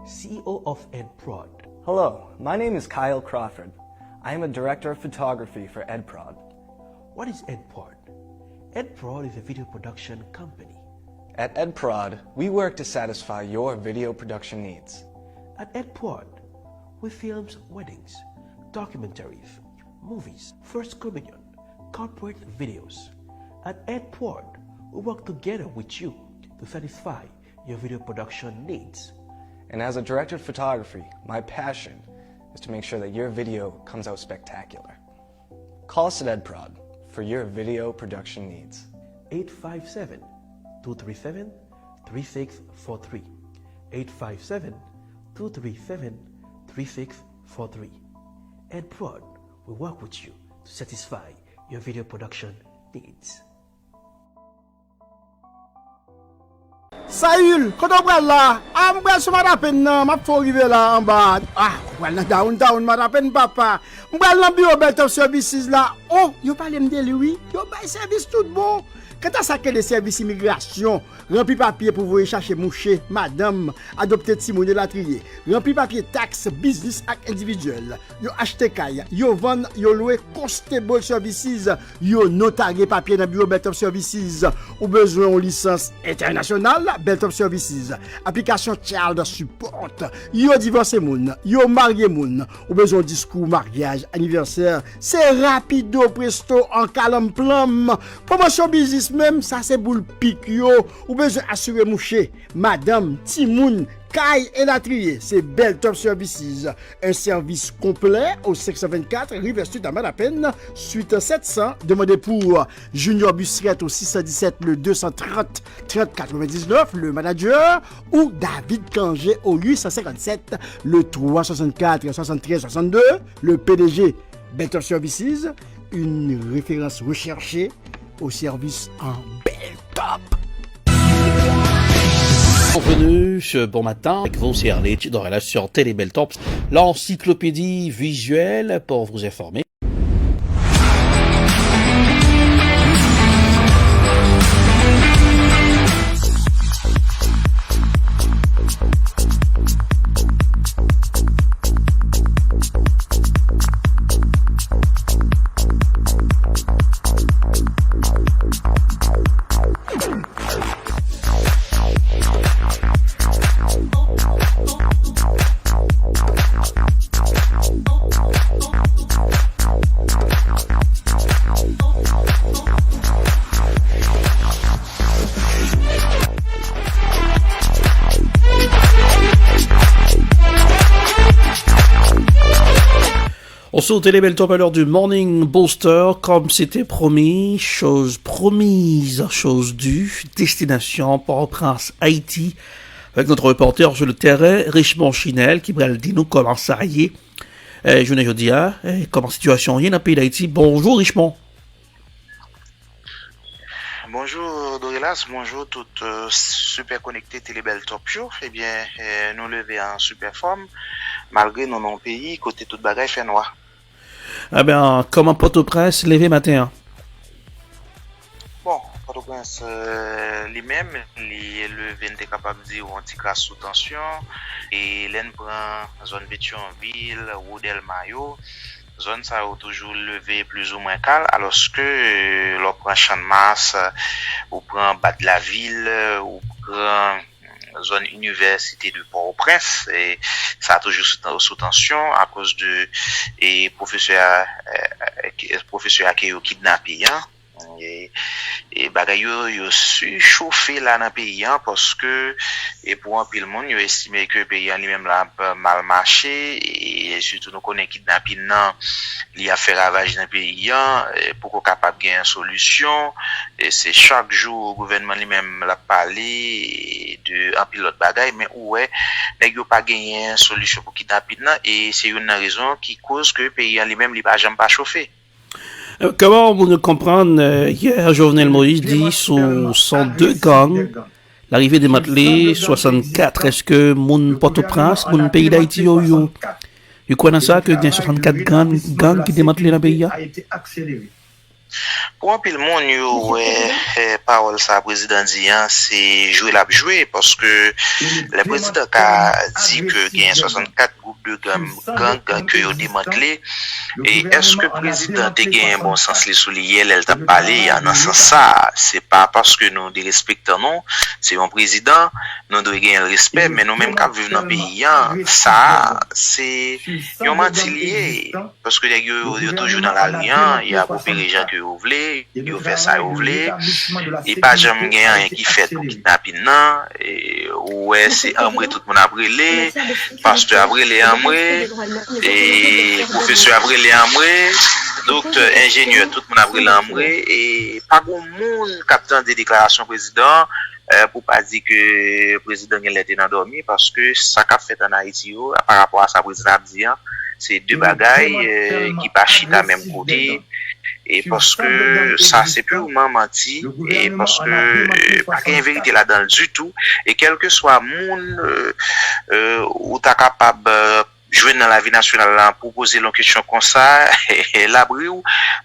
CEO of EdProd. Hello, my name is Kyle Crawford. I am a director of photography for EdProd. What is EdProd? EdProd is a video production company. At EdProd, we work to satisfy your video production needs. At EdProd, we film weddings, documentaries, movies, First Communion, corporate videos. At EdProd, we work together with you to satisfy your video production needs. And as a director of photography, my passion is to make sure that your video comes out spectacular. Call us at EdProd for your video production needs. 857-237-3643. 857-237-3643. EdProd will work with you to satisfy your video production needs. Saül, quand on prend là, on prend ce matin nan, m'a faut arriver là en bas. Ah, on prend downtown matin papa. On prend dans bureau Beltop Services là. Oh, yo parle me de lui. Yo bay service tout bon. Quand à ça que les services immigration, rempli papier pour vous chercher moucher, madame, adopter Timon de la trier, rempli papier taxe, business ak individuel, yo acheter kay, yo vend, yo louer constable services, yo notarier papier dans bureau Beltop Services, ou besoin en licence internationale, Beltop Services, application child support, yo divorcé moun, yo marié moun, ou besoin discours mariage, anniversaire, c'est rapido presto en calme plum, promotion business même ça c'est boule pique yo ou besoin assurer moucher madame Timoun Kay et la trier c'est Beltop Services un service complet au 624 River Sud à Madapen suite 700 demandez pour Junior Busseret au 617 le 230 30 99 le manager ou David Kangé au 857 le 364 73 62 le PDG Beltop Services une référence recherchée au service en Beltop. Bienvenue ce bon matin avec vous, c'est Arlet Dorela sur Télé Beltop, l'encyclopédie visuelle pour vous informer. On se Télé Beltop à l'heure du Morning Booster, comme c'était promis, chose promise, chose due, destination Port-au-Prince, Haïti, avec notre reporter sur le terrain, Richemont Chinel, qui va dire nous comment ça y est. Je ne dis pas, comment situation y est dans le pays d'Haïti. Bonjour Richemont. Bonjour Dorelas, bonjour toute super connectée Télé Beltop Show. Eh bien, nous lever en super forme, malgré nos non-pays, côté toute bagaille fait noir. Ah ben, comment Port-au-Prince levé matin? Bon, Port-au-Prince lui-même, il levé était capable de dire anti-classe sous tension, et l'en prend zone Pétionville, Roudel Mayo, zone ça a toujours levé plus ou moins calme, alors que l'on prend Champ de Mars, ou prend Bas de la Ville, ou prend zone université de Port-au-Prince, et ça a toujours sous tension à cause de professeurs qui ont kidnappé et bagay yo chauffé là dans pays parce que et pour un pile monde yo estimé que pays en lui-même là mal marché et surtout nous connaît kidnapping nan li a fait ravage dans pays pour qu'on capable gagner une solution et c'est chaque jour le gouvernement lui-même l'a parlé de un pilote bagay mais ouais nèg yo pas gagner une solution pour kidnapping nan et c'est une raison qui cause que pays en lui-même li pas jamais pas chauffé. Comment vous comprendre hier Jovenel Moïse dit sous 102 gangs l'arrivée des Matelés 64 est-ce que mon Port-au-Prince mon pays d'Haïti yo connaît ça que il y a 64 gangs qui démantelé dans le pays a été accéléré. Pour un pile monde, parole ça président dit c'est jouer la jouer parce que le président a dit que il y a 64 groupes de gang que ont démantelé et est-ce que le président a un bon sens les souliers elle t'a parlé en sens ça c'est pas parce que nous respectons non c'est un président nous devons gagner le respect mais nous même quand vivons dans le pays ça c'est un mantilier parce que les gars toujours dans la lien il y a beaucoup de gens qui vous voulez ils fait ça vous voulez et pas jamais gagner qui fait kidnapping non et ouais c'est amré tout le monde a brûlé pasteur a brûlé amré et professeur a brûlé amré docteur ingénieur tout le monde a brûlé amré et pas grand monde captant des déclarations président pour pas dire que le président il était endormi parce que ça qu'a fait en Haïti par rapport à sa président dit c'est deux bagailles qui pas chita même côté et parce que ça c'est purement menti et parce que pas une vérité là-dedans du tout et quel que soit monde où tu capable jouer dans la vie nationale là pour poser une question comme ça et l'abri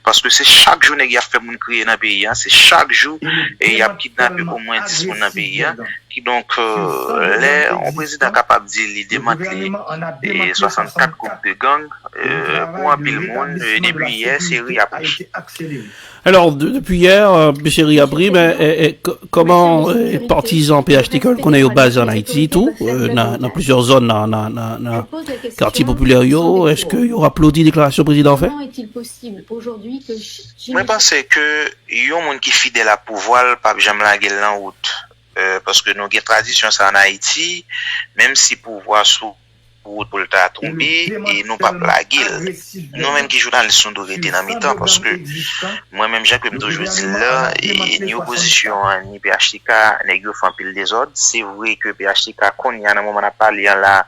parce que c'est chaque journée qu'il y a fait moun crier dans le pays c'est chaque jour et il y a kidnappé au moins 10 moun dans le pays qui donc on président capable de dire démanteler 64 groupes de gang pour un pile monde depuis hier série après. Alors depuis hier M. Riabri comment partisans PHTK qu'on est au base en Haïti tout dans plusieurs zones dans quartier populaire est-ce que y aura applaudi déclaration président fait? Comment est-il possible aujourd'hui que moi pense que y a monde qui fidèle à pouvoir pas jamais la gueule en route parce que nous avons tradition ça en Haïti même si pouvoir sous pour le tomber et nous pas la gueule nous même qui journalistes sont doivent être dans mi-temps parce que moi même Jacques me toujours dit là et ni opposition ni PHTK nèg fait pile désordre c'est vrai que PHTK qu'on y a un moment à parler là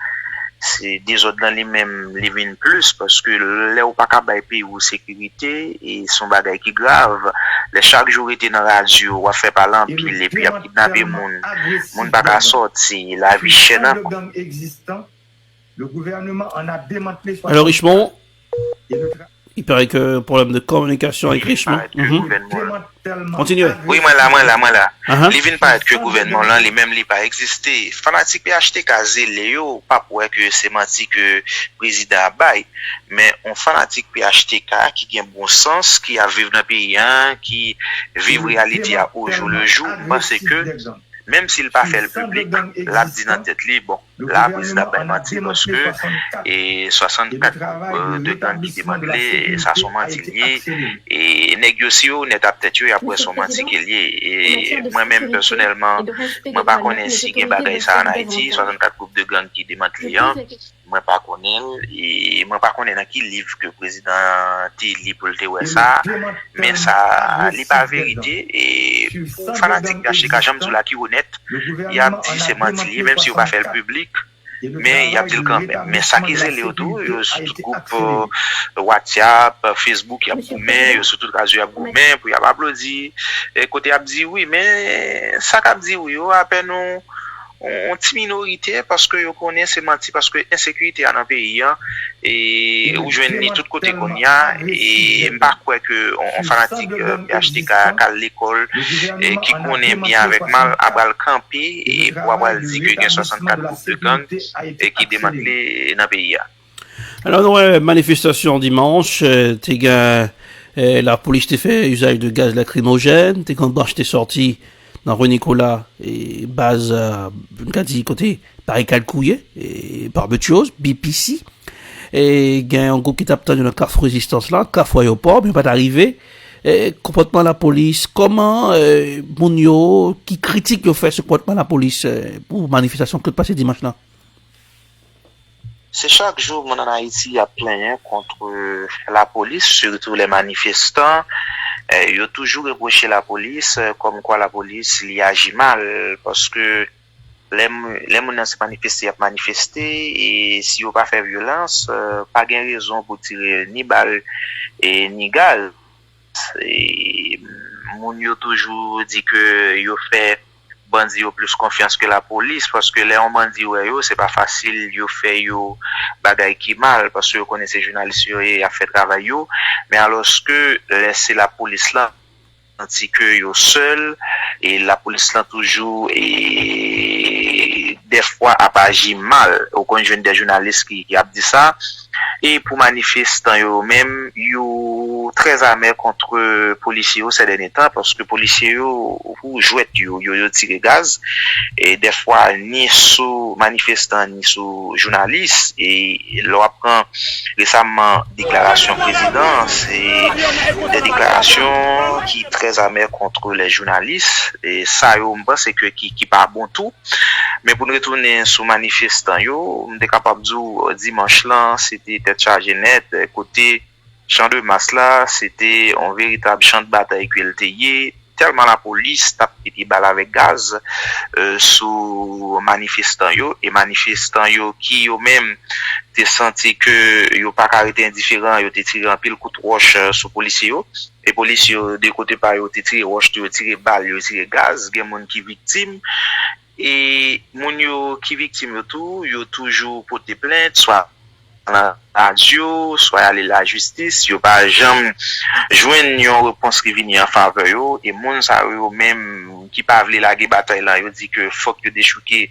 c'est désordre dans les mêmes living plus parce que là ou pas capable payer ou sécurité et son bagage qui grave les chaque jour était dans la radio ou a fait par l'empile et puis a kidnappé monde pas qu'à sortir la vie chaîne le gouvernement en a démantelé. Alors Richemont, il paraît que problème de communication avec Richemont. Continuez. Oui, moi là. Les vins pas que le gouvernement là, les mêmes li pas existé. Fanatique PHTK Léo, pas pour que c'est menti que président bail, mais on fanatique PHTK qui a bon sens, qui a vivre dans le pays, qui vit réalité au jour le jour, parce que même s'il pas fait le public, l'a dit dans tête li bon, la président pas menti parce que et 64 de gang qui démantelé ça sont menti et négocier net peut-être yo après son menti qui lié et moi même personnellement moi pas connais si gen bagay ça en Haïti 64 groupes de gang qui démantelé moi pas connais et moi pas connais dans qui livre que président ti li pour le ça mais ça li pas vérité et pour fanatique PHTK j'aime la qui honnête il y a dit c'est menti même si on pas fait le public mais il y a dit quand même mais ça qui est les autour sur tout groupe WhatsApp Facebook il y a boumé sur tout cas il y a boumé pour y a applaudir et côté a dit oui mais ça qu'a dit oui à peine on petite minorité parce que yo connaît c'est menti parce que insécurité dans le pays et où joindre tout côté qu'on y a et pas quoi que on fanatique PHTK à l'école et qui connaît bien avec mal à bal camper et pour avoir dit que il y a 64 groupes de gang et qui démantelé dans le pays. Alors manifestation dimanche la police t'a fait usage de gaz lacrymogène quand Barche t'es sorti dans René Nicolas et base côté Paris-Calcouillet et Barbetuose, BPC et il y a un groupe qui tape dans une carte résistance là, carte aéroport mais pas d'arriver comportement de la police comment Mounio qui critique le fait ce comportement de la police pour manifestation que passé dimanche là. C'est chaque jour mon en Haïti il y a plein contre la police surtout les manifestants. Il a toujours reproché la police comme quoi la police y agit mal parce que les gens se manifester et si on pas faire violence pas gain raison pour tirer ni balle et ni gaz et mon yo toujours dit que yo fait bandi yo plus confiance que la police parce que les bandi yo c'est pas facile yo fait yo bagay qui mal parce que yo connaissez journalistes yo et a fait travail yo mais alors que laisser la police là anti que yo seul et la police là toujours et des fois a pas agi mal au conjoint des journalistes qui a dit ça et pour manifestants yo même yo très amer contre policiers ces derniers temps parce que policiers yo jouet yo tire gaz et des fois ni sous manifestants ni sous journalistes et l'on apprend récemment déclaration président c'est des déclarations qui très amères contre les journalistes et ça yo me pense que qui pas bon tout mais pour nous retourner sous manifestants yo on est capable de dimanche là c'était tête chargée net côté champ de masse là c'était un véritable champ de bataille que le tellement la police tape des balles avec gaz sous manifestants yo et manifestants yo qui yo même t'es senti que yo pas arrêté indifférent yo t'es tiré un pile coup de roche sous policiers yo et policiers de côté par yo t'es tiré roche yo tiré balle yo tiré gaz gen moun qui victime et moun yo qui victime yo tout yo toujours porter plainte soit la radio soit aller la justice yo pas jamais joindre une réponse qui vient en faveur yo et moun sa yo même qui pas vle la bataille là yo dit que faut que déchouquer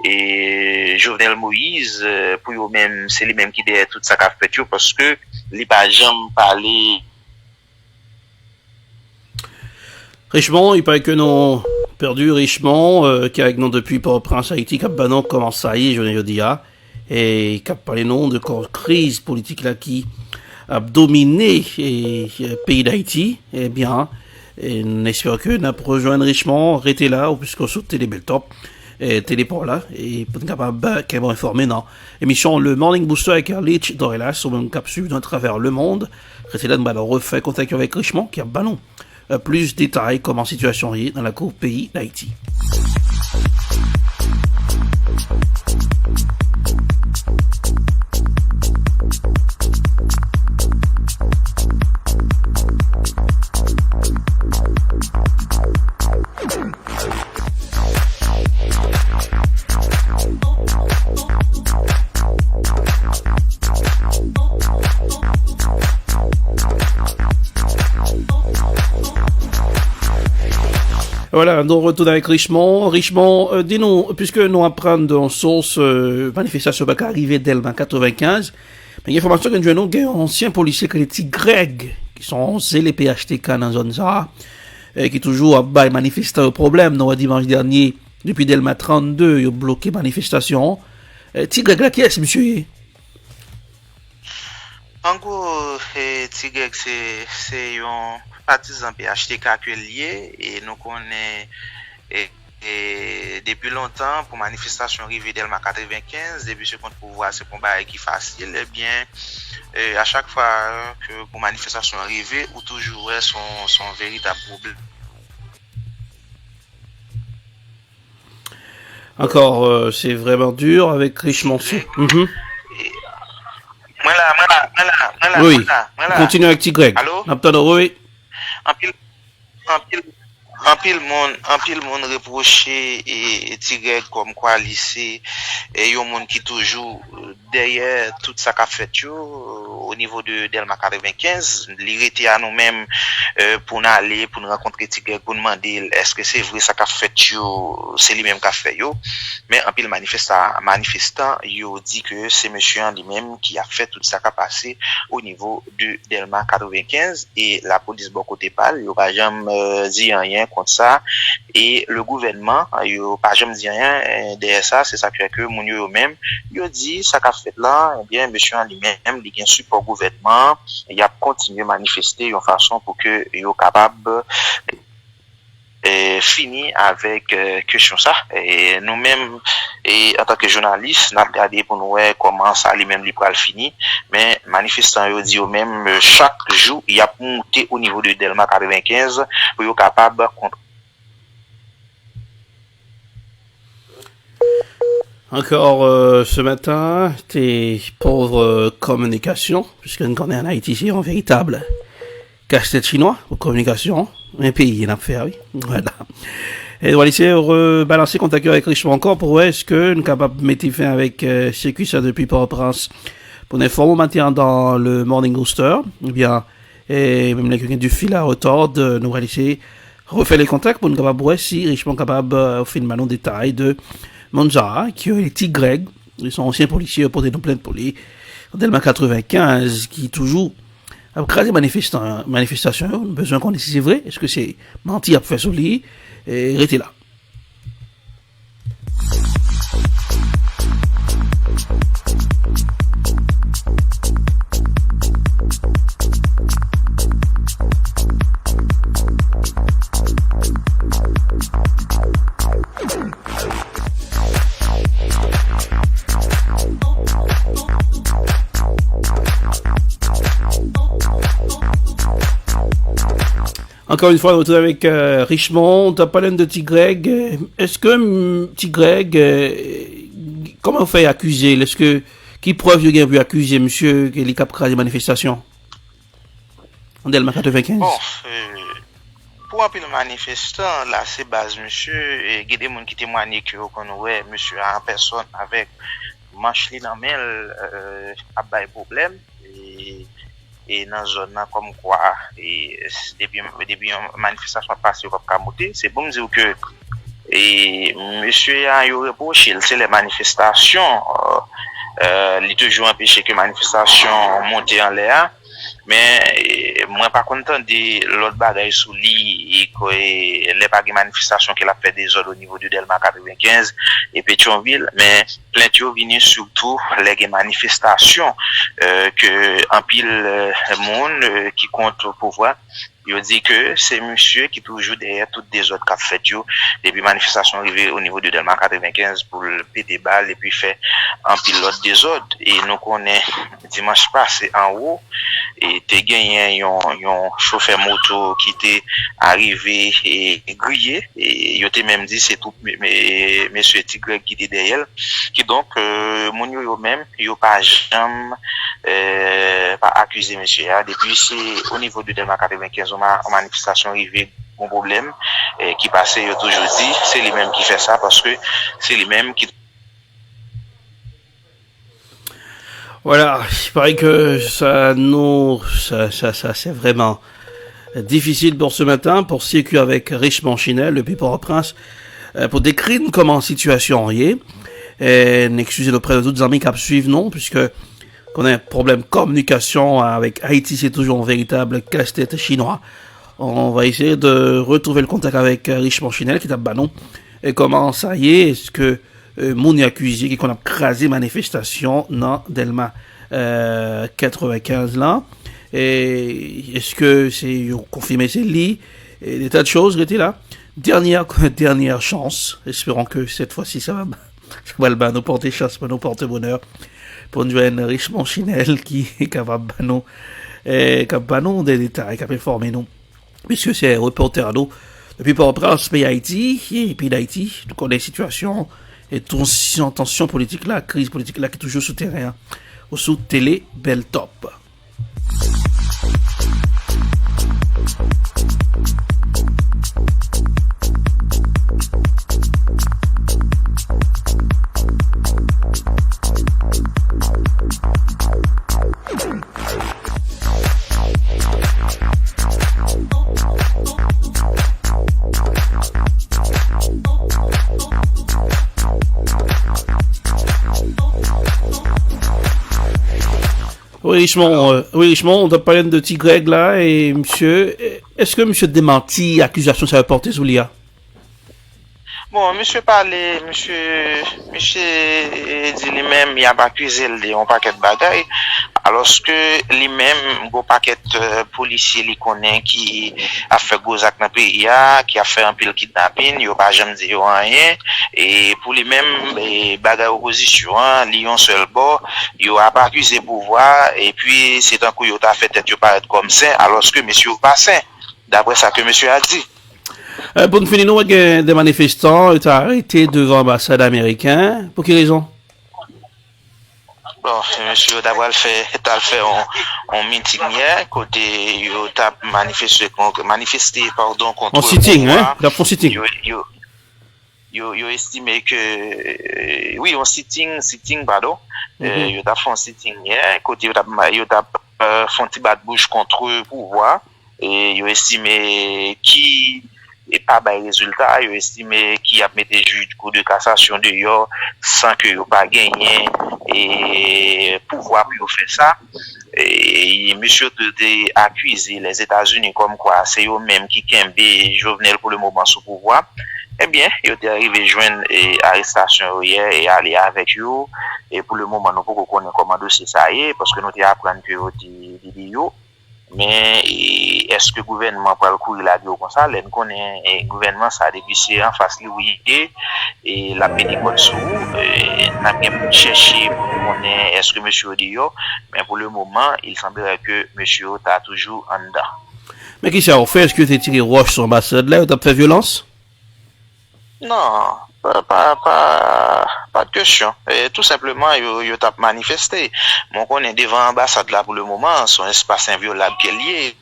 et Jovenel Moïse pour yo même c'est lui même qui derrière tout ça qu'a fait yo parce que li pas jamais parler Richemont, il paraît que nous perdu Richemont qui avec nous depuis Port-au-Prince Haïti cap banon commence ça y est je dis et qui a parlé non de crise politique là qui a dominé le pays d'Haïti eh bien et on espère que nous rejoindre Richemont rester là ou puisqu'on saute Télébeltop et Téléport là et pour être capable qu'elle va informer dans l'émission Le Morning Booster avec Erlich Dorelas sur même capsule d'un travers le monde rester là nous refait contact avec Richemont qui a ballon plus de détails comment situation est dans la cour pays d'Haïti. Voilà, donc retour avec Richemont. Richemont, dis-nous, puisque nous apprenons dans source manifestation qui est arrivée dès le 95, mais l'information que nous avons, il y a un ancien policier qui est Greg, qui sont les PHTK dans la zone ça, qui toujours a manifesté au problème. Nous, dimanche dernier, depuis Delma 32, il a bloqué manifestation. Greg, là, qui est-ce, monsieur? En gros, Greg, c'est un partisan PHTK qui est lié et nous connaissons depuis longtemps pour manifestation arrivée Delma 95 depuis ce contre pouvoir c'est combat qui facile eh bien à chaque fois que pour manifestation arrivée ou toujours son véritable problème. Encore c'est vraiment dur avec Richemont. Oui. Continue avec Tigreg. Allô? Oui. En pile monde reproché et Tigreg comme quoi lycée et yon monde qui toujours derrière tout ça qu'a fait yo au niveau de Delma 95 l'irrité à nous-mêmes pour nous aller pour nous rencontrer Tigreg pour demander est-ce que c'est vrai ça qu'a fait yo c'est lui même qu'a fait yo mais en pile manifestant yo dit que c'est monsieur lui-même qui a fait tout ça qu'a passé au niveau de Delma 95 et la police bon côté pas yo pas jamais dit rien contre ça et le gouvernement yo pas jamais dit rien derrière ça c'est ça que moun yo même yo dit ça qu'a fait là eh bien monsieur lui-même il gagne support gouvernement il a continué manifester une façon pour que yo capable fini avec question ça et nous-mêmes et en tant que journaliste n'a regardé pour nous voir comment ça lui-même li pral fini mais manifestant yo dit yo même chaque jour il a monté au niveau de Delma 95 pour yo capable Encore ce matin, tes pauvres communications, puisque nous connaissons en Haïti ici un véritable casse-tête chinois aux communications, un pays il a fait, oui. Voilà. Et on va essayer de rebalancer contact avec Richemont encore pour voir est-ce que nous sommes capables de mettre fin avec circuit ça depuis Port-au-Prince pour nous informer matin dans le Morning Booster. Eh bien, et même quelqu'un du fil à retordre, nous allons essayer de refaire les contacts pour nous capables de voir si Richemont est capable de faire un détail de Monja, qui est les petits Greg, ils sont anciens policiers pour des plaintes pour lui, en Delma 95, qui toujours a crasé manifestation, on a besoin qu'on dise si c'est vrai, est-ce que c'est menti à faire sur lui, et restez là. Encore une fois, on retourne avec Richemont. Tu as parlé de T. Greg. Est-ce que T. Greg, comment on fait accuser? Est-ce que, qui preuve il a pu accuser monsieur qui est capable des manifestations? En Delma 95. Bon, pour un peu de manifestants, là, c'est base, monsieur, et il y a des gens qui témoignent que ouais, monsieur en personne avec manche li nan men a bay problème et dans zone là comme quoi et depuis une manifestation passée au Cap monter c'est bon me dire que et monsieur a eu reproché c'est les manifestations il toujours empêché que manifestation monte en l'air mais moi pas content de l'autre bagaille sous lui et les pas de manifestation qu'il a fait des ordres au niveau de Delma 95 et Pétionville mais plainte yo vini surtout les manifestations que en pile monde qui compte au pouvoir il dit que c'est monsieur qui toujours derrière toutes des autres qu'a fait yo depuis manifestation arrivée au niveau de Delma 95 pour le péter balle et puis fait en pilote des autres et nous connaît dimanche passé en haut et t'es gagné un chauffeur moto qui était arrivé et grillé et il était même dit c'est tout mais monsieur Tigre qui était derrière qui donc mon yo même yo pas jamais pas accusé monsieur depuis c'est au niveau de Delma 95 en manifestation arrivée un problème qui passait yo toujours dit c'est lui même qui fait ça parce que c'est lui même qui voilà, il paraît que ça c'est vraiment difficile pour ce matin, pour circuler avec Richemont Chinel, depuis Port-au-Prince, pour décrire comment situation est. Et n'excusez auprès de toutes les amis qui suivent, non, puisque qu'on a un problème de communication avec Haïti, c'est toujours un véritable casse-tête chinois. On va essayer de retrouver le contact avec Richemont Chinel, qui est à Banon. Et comment ça y est que moun est accusé qui qu'on a crasé manifestation dans Delma 95 là et est-ce que c'est confirmé c'est lui et des tas de choses étaient là dernière chance espérons que cette fois-ci ça va nous porter chance nous porter bonheur pour nous joindre Richemont Chinel qui est capable nous des détails capable informer nous puisque c'est reporter à nous depuis Port-au-Prince pays Haïti et puis d'Haïti nous connaissons la situation et tension politique là, crise politique là qui est toujours souterrain, ou sous télé Bel Top. Oui, Richemont, on doit parler de petit Greg là, et monsieur, est-ce que monsieur démenti accusation ça va porter sous l'IA? Bon, monsieur parlait, monsieur dit lui-même, il a pas accusé un paquet de bagailles, alors que lui-même, un paquet de policiers, il connaît qui a fait gros actes dans le pays, qui a fait un pile kidnapping, il n'a pas jamais dit rien, et pour lui-même, bagaille opposition, il a un seul bord, il n'a pas accusé pouvoir, et puis c'est un coup, il a fait tête, il paraît comme ça, alors que monsieur pas sain, d'après ça que monsieur a dit. Pour nous finir, nous avons des manifestants qui ont arrêté devant l'ambassade américaine. Pour quelle raison? Bon, monsieur, d'abord, fait un meeting hier, côté, il a manifesté, contre. En sitting, hein? D'après sitting. yo estimé que oui, on sitting pardon. Yo t'a fait un sitting hier, côté yo t'a fait un petit bat de bouche contre le pouvoir et yo estimé qui et pas bay résultat, yo estimé qui a metté juge du cour de cassation dehors sans que yo pas gagné et pouvoir pour faire ça. Et monsieur de accusé les États-Unis comme quoi c'est eux même qui kembe Jovenel pour le moment sous pouvoir. Eh bien, ils sont arrivés joindre arrestation hier et aller avec eux. Et pour le moment, nous pouvons connaître comment dossier ça y est, parce que nous apprenons que yo. Mais est-ce que le gouvernement peut le courir la gueule comme ça? Nous connaissons le gouvernement, ça a dévissé en face de et la pédicole sous. Nous avons cherché pour connaître est-ce que monsieur dit yo. Mais pour le moment, il semblerait que monsieur est toujours en dedans. Mais qui ça a fait? Est-ce que tu as tiré roche sur l'ambassade là ou tu as fait violence? Non, pas de question. Tout simplement, yo t'a manifesté. Mon qu'on est devant l'ambassade là pour le moment, son espace inviolable qui est lié.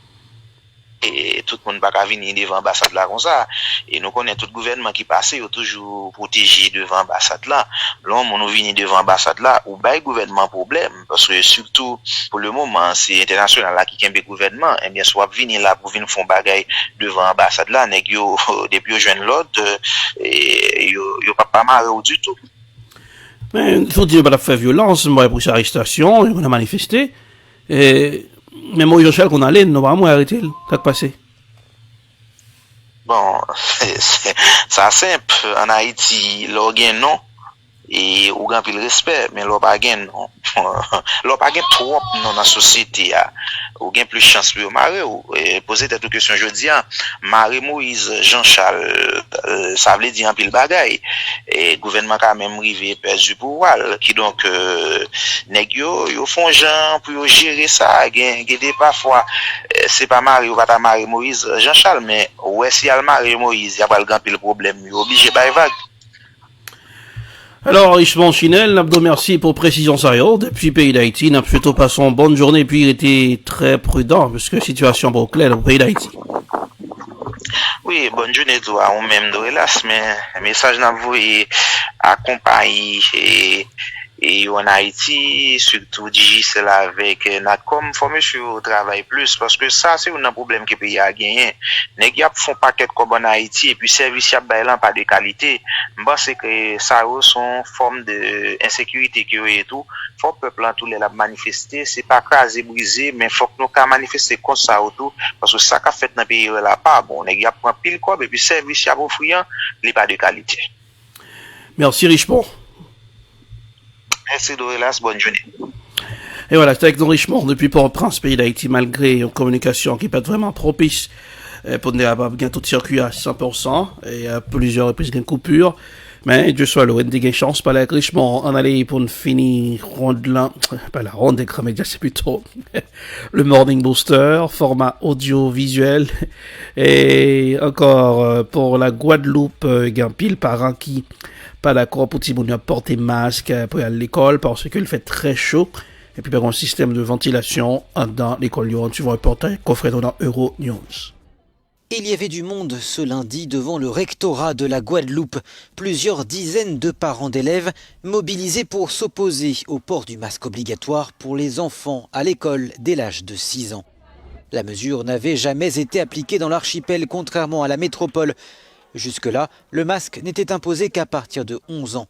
Et tout le monde va venir devant l'ambassade là comme ça. Et nous connaissons tout le gouvernement qui passe, il toujours protégé devant l'ambassade là. Là, on vient devant l'ambassade là, ou bah, gouvernement problème. Parce que surtout, pour le moment, c'est international là qui a un gouvernement. Et bien, soit venir là pour venir faire bagaille devant l'ambassade là, nèg yo, depuis yo jeune l'autre, et yo pas marre du tout. Mais il faut dire qu'on a fait violence, moi, pour sa arrestation, on a manifesté. Et mais moi, Jean-Charles, qu'on allait, nous avons arrêté. Qu'est-ce qui passé? Bon, c'est simple. En Haïti, l'organe non. Et ou grand pile respect, mais l'on pas gain non. L'on pas gain trop dans la société. Ou gain plus chance pour marrer. Et poser cette question, je dis, Marie Moïse, Jean-Charles, ça veut dire un pile bagaille. Et le gouvernement quand même rivé perdu pouvoir. Qui donc, nèg yo font gens pour gérer ça. Gain des parfois, c'est pas Marie ou pas Marie Moïse, Jean-Charles, mais ouais, si y'a Marie Moïse, y a pas le grand pile problème. Y obligé par vague. Alors, Richemont Chinel, Nabdo, merci pour précision sérieuse. Depuis pays d'Haïti, n'a plutôt passé une bonne journée, puis il était très prudent, parce que situation est claire dans le pays d'Haïti. Oui, bonne journée, toi, on même de relax, mais message n'a voulu accompagner et en Haïti, surtout Digicel avec Natcom, faut monsieur travailler plus, parce que ça, c'est un problème que le pays a gagné. Les gars font paquet comme en Haïti, et puis service y'a pas de qualité. Bon, c'est que ça a son forme de insécurité qui et tout. Faut que le peuple tout les la manifester, c'est pas craser, briser, mais faut que nous qu'à manifester comme ça autour, parce que ça qu'a fait dans le pays là pas bon. Les gars prennent pile quoi, et puis service y'a offrant, il pas de qualité. Merci Richemont. Merci Dorelas, bonne journée. Et voilà, c'était avec nous Richemont depuis Port-au-Prince, pays d'Haïti, malgré une communication qui peut être vraiment propice pour ne pas gagner tout circuit à 100%, et à plusieurs reprises une coupure. Mais Dieu soit loué, des chance par avec Richemont, on allait pour une finir ronde là, pas la ronde des médias, c'est plutôt le Morning Booster, format audiovisuel. Et encore pour la Guadeloupe, il y a un pile parent qui pas d'accord pour petit moun porter masque pour aller à l'école parce qu'il fait très chaud. Et puis, il y a un système de ventilation dans l'école Lyon. Tu vas reporter coffret dans Euro News. Il y avait du monde ce lundi devant le rectorat de la Guadeloupe. Plusieurs dizaines de parents d'élèves mobilisés pour s'opposer au port du masque obligatoire pour les enfants à l'école dès l'âge de 6 ans. La mesure n'avait jamais été appliquée dans l'archipel, contrairement à la métropole. Jusque-là, le masque n'était imposé qu'à partir de 11 ans.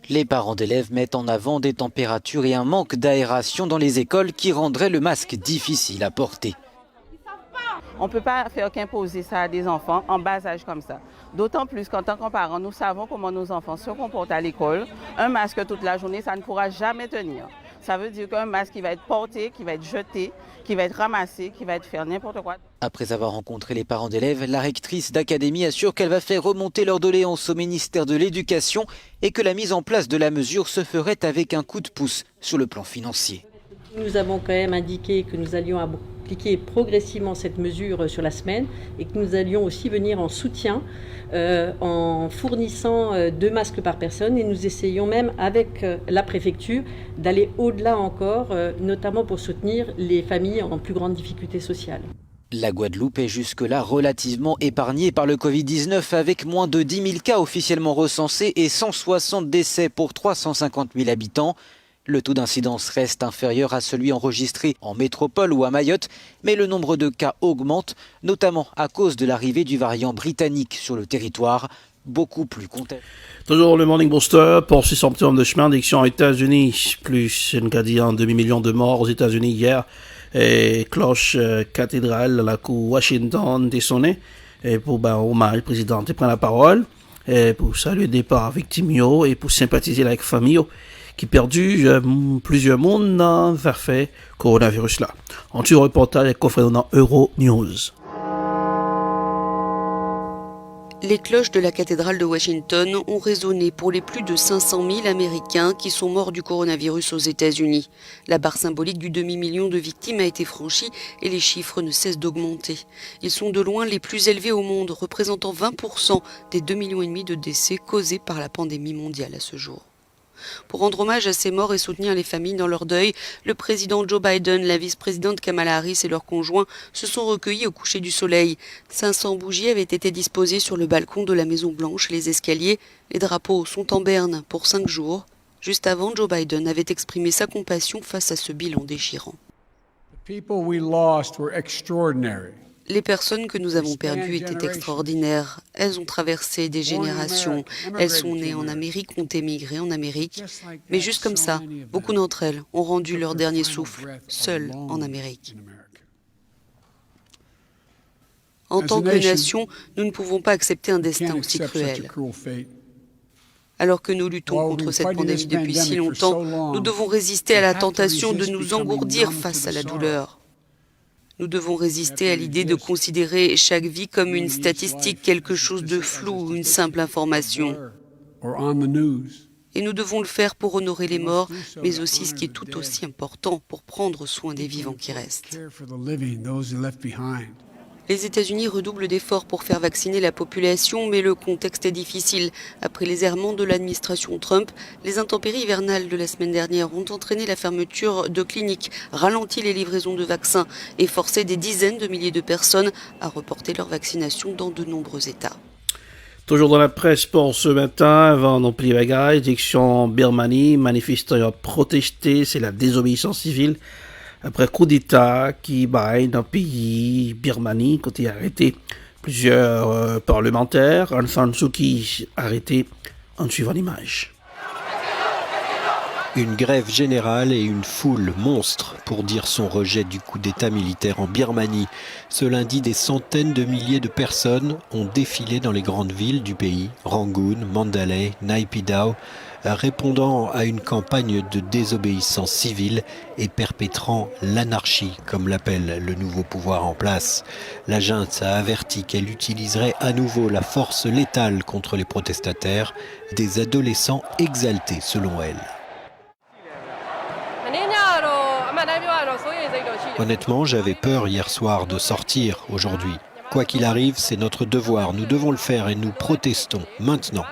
Les parents d'élèves mettent en avant des températures et un manque d'aération dans les écoles qui rendraient le masque difficile à porter. On ne peut pas faire qu'imposer ça à des enfants en bas âge comme ça. D'autant plus qu'en tant que parents, nous savons comment nos enfants se comportent à l'école. Un masque toute la journée, ça ne pourra jamais tenir. Ça veut dire qu'un masque qui va être porté, qui va être jeté, qui va être ramassé, qui va être fait n'importe quoi. Après avoir rencontré les parents d'élèves, la rectrice d'académie assure qu'elle va faire remonter leur doléance au ministère de l'Éducation et que la mise en place de la mesure se ferait avec un coup de pouce sur le plan financier. Nous avons quand même indiqué que nous allions appliquer progressivement cette mesure sur la semaine et que nous allions aussi venir en soutien en fournissant 2 masques par personne et nous essayons même avec la préfecture d'aller au-delà encore, notamment pour soutenir les familles en plus grande difficulté sociale. La Guadeloupe est jusque-là relativement épargnée par le Covid-19 avec moins de 10 000 cas officiellement recensés et 160 décès pour 350 000 habitants. Le taux d'incidence reste inférieur à celui enregistré en métropole ou à Mayotte, mais le nombre de cas augmente, notamment à cause de l'arrivée du variant britannique sur le territoire, beaucoup plus contagieux. Toujours le Morning Booster poursuit son petit homme de chemin d'addiction aux États-Unis. Plus une quasiment demi-million de morts aux États-Unis hier. Et cloche cathédrale à la cour Washington était sonnée. Et pour hommage, le président prend la parole. Et pour saluer le départ victime et pour sympathiser avec la famille qui perdu plusieurs mondes vers fait coronavirus là. En tout reportage avec coffret dans Euro News. Les cloches de la cathédrale de Washington ont résonné pour les plus de 500 000 Américains qui sont morts du coronavirus aux États-Unis. La barre symbolique du demi-million de victimes a été franchie et les chiffres ne cessent d'augmenter. Ils sont de loin les plus élevés au monde, représentant 20% des 2,5 millions de décès causés par la pandémie mondiale à ce jour. Pour rendre hommage à ces morts et soutenir les familles dans leur deuil, le président Joe Biden, la vice-présidente Kamala Harris et leurs conjoints se sont recueillis au coucher du soleil. 500 bougies avaient été disposées sur le balcon de la Maison-Blanche et les escaliers. Les drapeaux sont en berne pour 5 jours. Juste avant, Joe Biden avait exprimé sa compassion face à ce bilan déchirant. Les personnes que nous avons perdues étaient extraordinaires. Elles ont traversé des générations. Elles sont nées en Amérique, ont émigré en Amérique. Mais juste comme ça, beaucoup d'entre elles ont rendu leur dernier souffle, seules en Amérique. En tant que nation, nous ne pouvons pas accepter un destin aussi cruel. Alors que nous luttons contre cette pandémie depuis si longtemps, nous devons résister à la tentation de nous engourdir face à la douleur. Nous devons résister à l'idée de considérer chaque vie comme une statistique, quelque chose de flou, une simple information. Et nous devons le faire pour honorer les morts, mais aussi ce qui est tout aussi important, pour prendre soin des vivants qui restent. Les États-Unis redoublent d'efforts pour faire vacciner la population, mais le contexte est difficile. Après les errements de l'administration Trump, les intempéries hivernales de la semaine dernière ont entraîné la fermeture de cliniques, ralenti les livraisons de vaccins et forcé des dizaines de milliers de personnes à reporter leur vaccination dans de nombreux États. Toujours dans la presse pour ce matin, avant non plus bagaille, direction Birmanie, manifestants ont protesté, c'est la désobéissance civile. Après coup d'État qui baille dans le pays Birmanie, quand il a arrêté plusieurs parlementaires, Aung San Suu Kyi arrêté en suivant l'image. Une grève générale et une foule monstre pour dire son rejet du coup d'État militaire en Birmanie. Ce lundi, des centaines de milliers de personnes ont défilé dans les grandes villes du pays, Rangoon, Mandalay, Naypyidaw, répondant à une campagne de désobéissance civile et perpétrant l'anarchie, comme l'appelle le nouveau pouvoir en place. La junte a averti qu'elle utiliserait à nouveau la force létale contre les protestataires, des adolescents exaltés selon elle. Honnêtement, j'avais peur hier soir de sortir aujourd'hui. Quoi qu'il arrive, c'est notre devoir, nous devons le faire et nous protestons maintenant.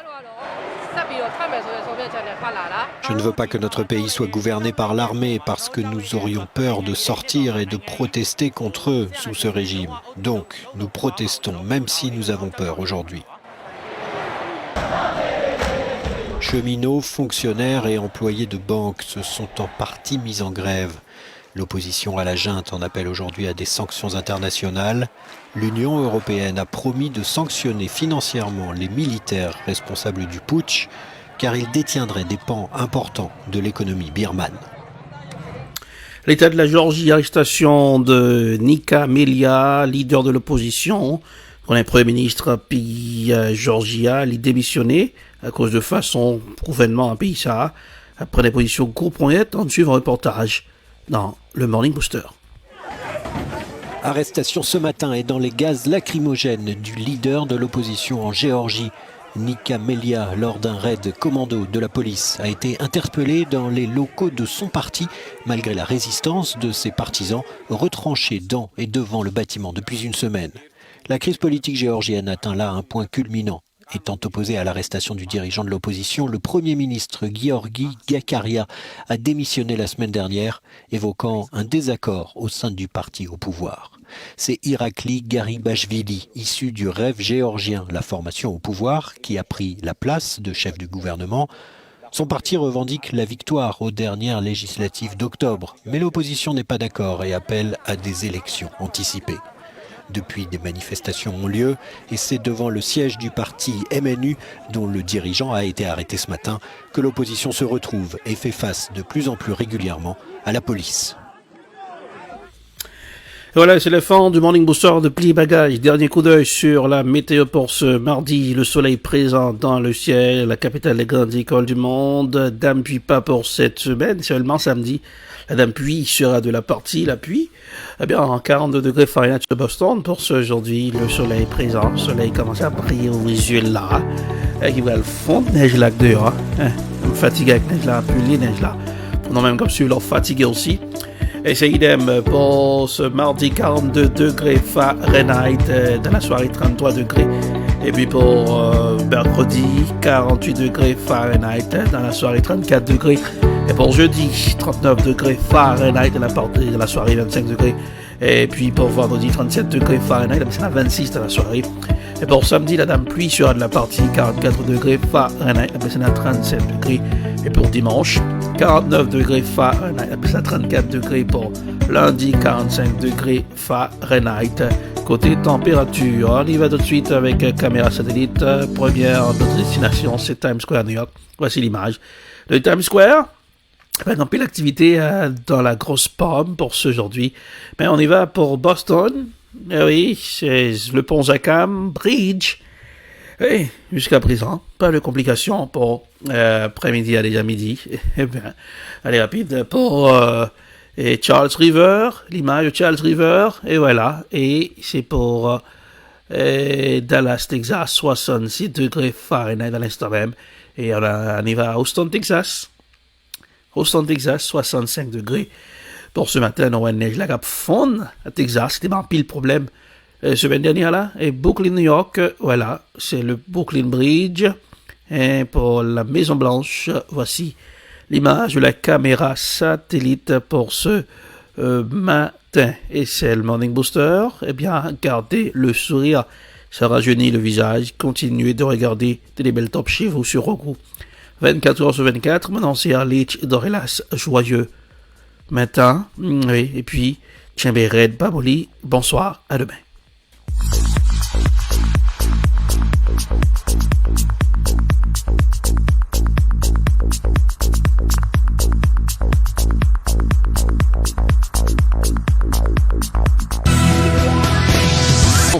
Je ne veux pas que notre pays soit gouverné par l'armée parce que nous aurions peur de sortir et de protester contre eux sous ce régime. Donc, nous protestons, même si nous avons peur aujourd'hui. Cheminots, fonctionnaires et employés de banques se sont en partie mis en grève. L'opposition à la junte en appelle aujourd'hui à des sanctions internationales. L'Union européenne a promis de sanctionner financièrement les militaires responsables du putsch, car ils détiendraient des pans importants de l'économie birmane. L'État de la Géorgie, arrestation de Nika Melia, leader de l'opposition. Le Premier ministre pays Georgia, il démissionné à cause de façon gouvernement en pays ça. Après des positions compromettantes, on suit un reportage dans le Morning Booster. Arrestation ce matin et dans les gaz lacrymogènes du leader de l'opposition en Géorgie. Nika Melia, lors d'un raid commando de la police, a été interpellé dans les locaux de son parti, malgré la résistance de ses partisans retranchés dans et devant le bâtiment depuis une semaine. La crise politique géorgienne atteint là un point culminant. Étant opposé à l'arrestation du dirigeant de l'opposition, le Premier ministre Giorgi Gakaria a démissionné la semaine dernière, évoquant un désaccord au sein du parti au pouvoir. C'est Irakli Garibashvili, issu du Rêve géorgien, la formation au pouvoir, qui a pris la place de chef du gouvernement. Son parti revendique la victoire aux dernières législatives d'octobre, mais l'opposition n'est pas d'accord et appelle à des élections anticipées. Depuis, des manifestations ont lieu et c'est devant le siège du parti MNU, dont le dirigeant a été arrêté ce matin, que l'opposition se retrouve et fait face de plus en plus régulièrement à la police. Voilà, c'est la fin du Morning Booster de Pli Bagage. Dernier coup d'œil sur la météo pour ce mardi. Le soleil présent dans le ciel, la capitale des grandes écoles du monde. Dame Pluie pas pour cette semaine, seulement samedi. La Dame Pluie sera de la partie, la pluie. Eh bien, en 42 degrés Fahrenheit de Boston pour ce aujourd'hui. Le soleil présent, le soleil commence à briller au visuel là. Et qui va le fond de neige là dehors. Me fatigué avec neige là, plus les neige là. Non, même comme celui-là, fatigué aussi. Et c'est idem pour ce mardi 42 degrés Fahrenheit, dans la soirée 33 degrés. Et puis pour mercredi 48 degrés Fahrenheit, dans la soirée 34 degrés. Et pour jeudi 39 degrés Fahrenheit, dans la soirée 25 degrés. Et puis pour vendredi 37 degrés Fahrenheit, c'est la 26 dans la soirée. Et pour samedi, la Dame Pluie sera de la partie 44 degrés Fahrenheit, c'est la 37 degrés. Et pour dimanche, 49 degrés Fahrenheit, c'est la 34 degrés. Pour lundi, 45 degrés Fahrenheit. Côté température, on y va tout de suite avec caméra satellite. Première notre destination, c'est Times Square, New York. Voici l'image de Times Square. Avec un peu d'activité dans la grosse pomme pour ce aujourd'hui. Mais on y va pour Boston. Eh oui, c'est le pont Zackham Bridge. Et jusqu'à présent, pas de complications pour après-midi à déjà midi. Eh bien, allez rapide pour Charles River, l'image de Charles River. Et voilà, et c'est pour Dallas, Texas, 66 degrés Fahrenheit à l'instant même. Et on y va à Houston, Texas. Houston, Texas, 65 degrés. Pour ce matin, on a une neige là qui fond à Texas. C'était un pile problème semaine dernière là. Et Brooklyn, New York, voilà, c'est le Brooklyn Bridge. Et pour la Maison Blanche, voici l'image de la caméra satellite pour ce matin. Et c'est le Morning Booster. Eh bien, gardez le sourire. Ça rajeunit le visage. Continuez de regarder Télébel Top chez vous sur Roku. 24 heures sur 24, mon ancien Lich Dorelas, joyeux matin, oui, et puis, Red Baboli, bonsoir, à demain.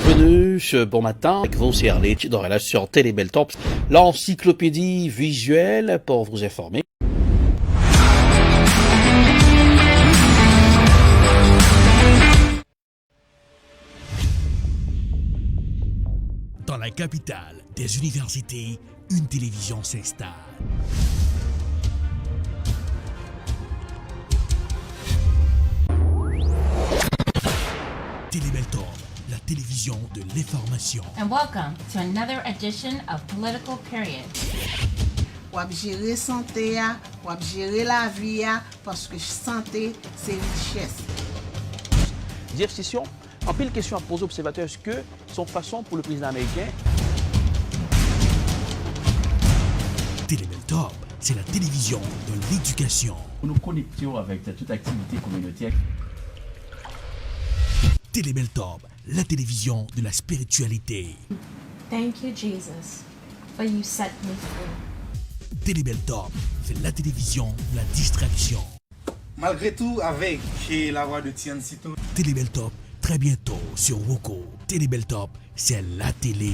Bienvenue ce bon matin avec vous, c'est Lich Dorelas sur Télébel Top, l'encyclopédie visuelle pour vous informer. Dans la capitale des universités, une télévision s'installe. Télébel Top, la télévision de l'information. And welcome to another edition of Political Period. Wap gérer santé, wap gérer la vie, parce que santé, c'est richesse. Jeff Sessions, en pile question à poser aux observateurs, est-ce que son façon pour le président américain? Télébel Top, c'est la télévision de l'éducation. Nous nous connections avec toute activité communautaire. Télébel Top, la télévision de la spiritualité. Thank you, Jesus, for you set me free. Télébel Top, c'est la télévision de la distraction. Malgré tout, avec la voix de Tian Sito. Télébel Top, très bientôt sur Roku. Télébel Top, c'est la télé.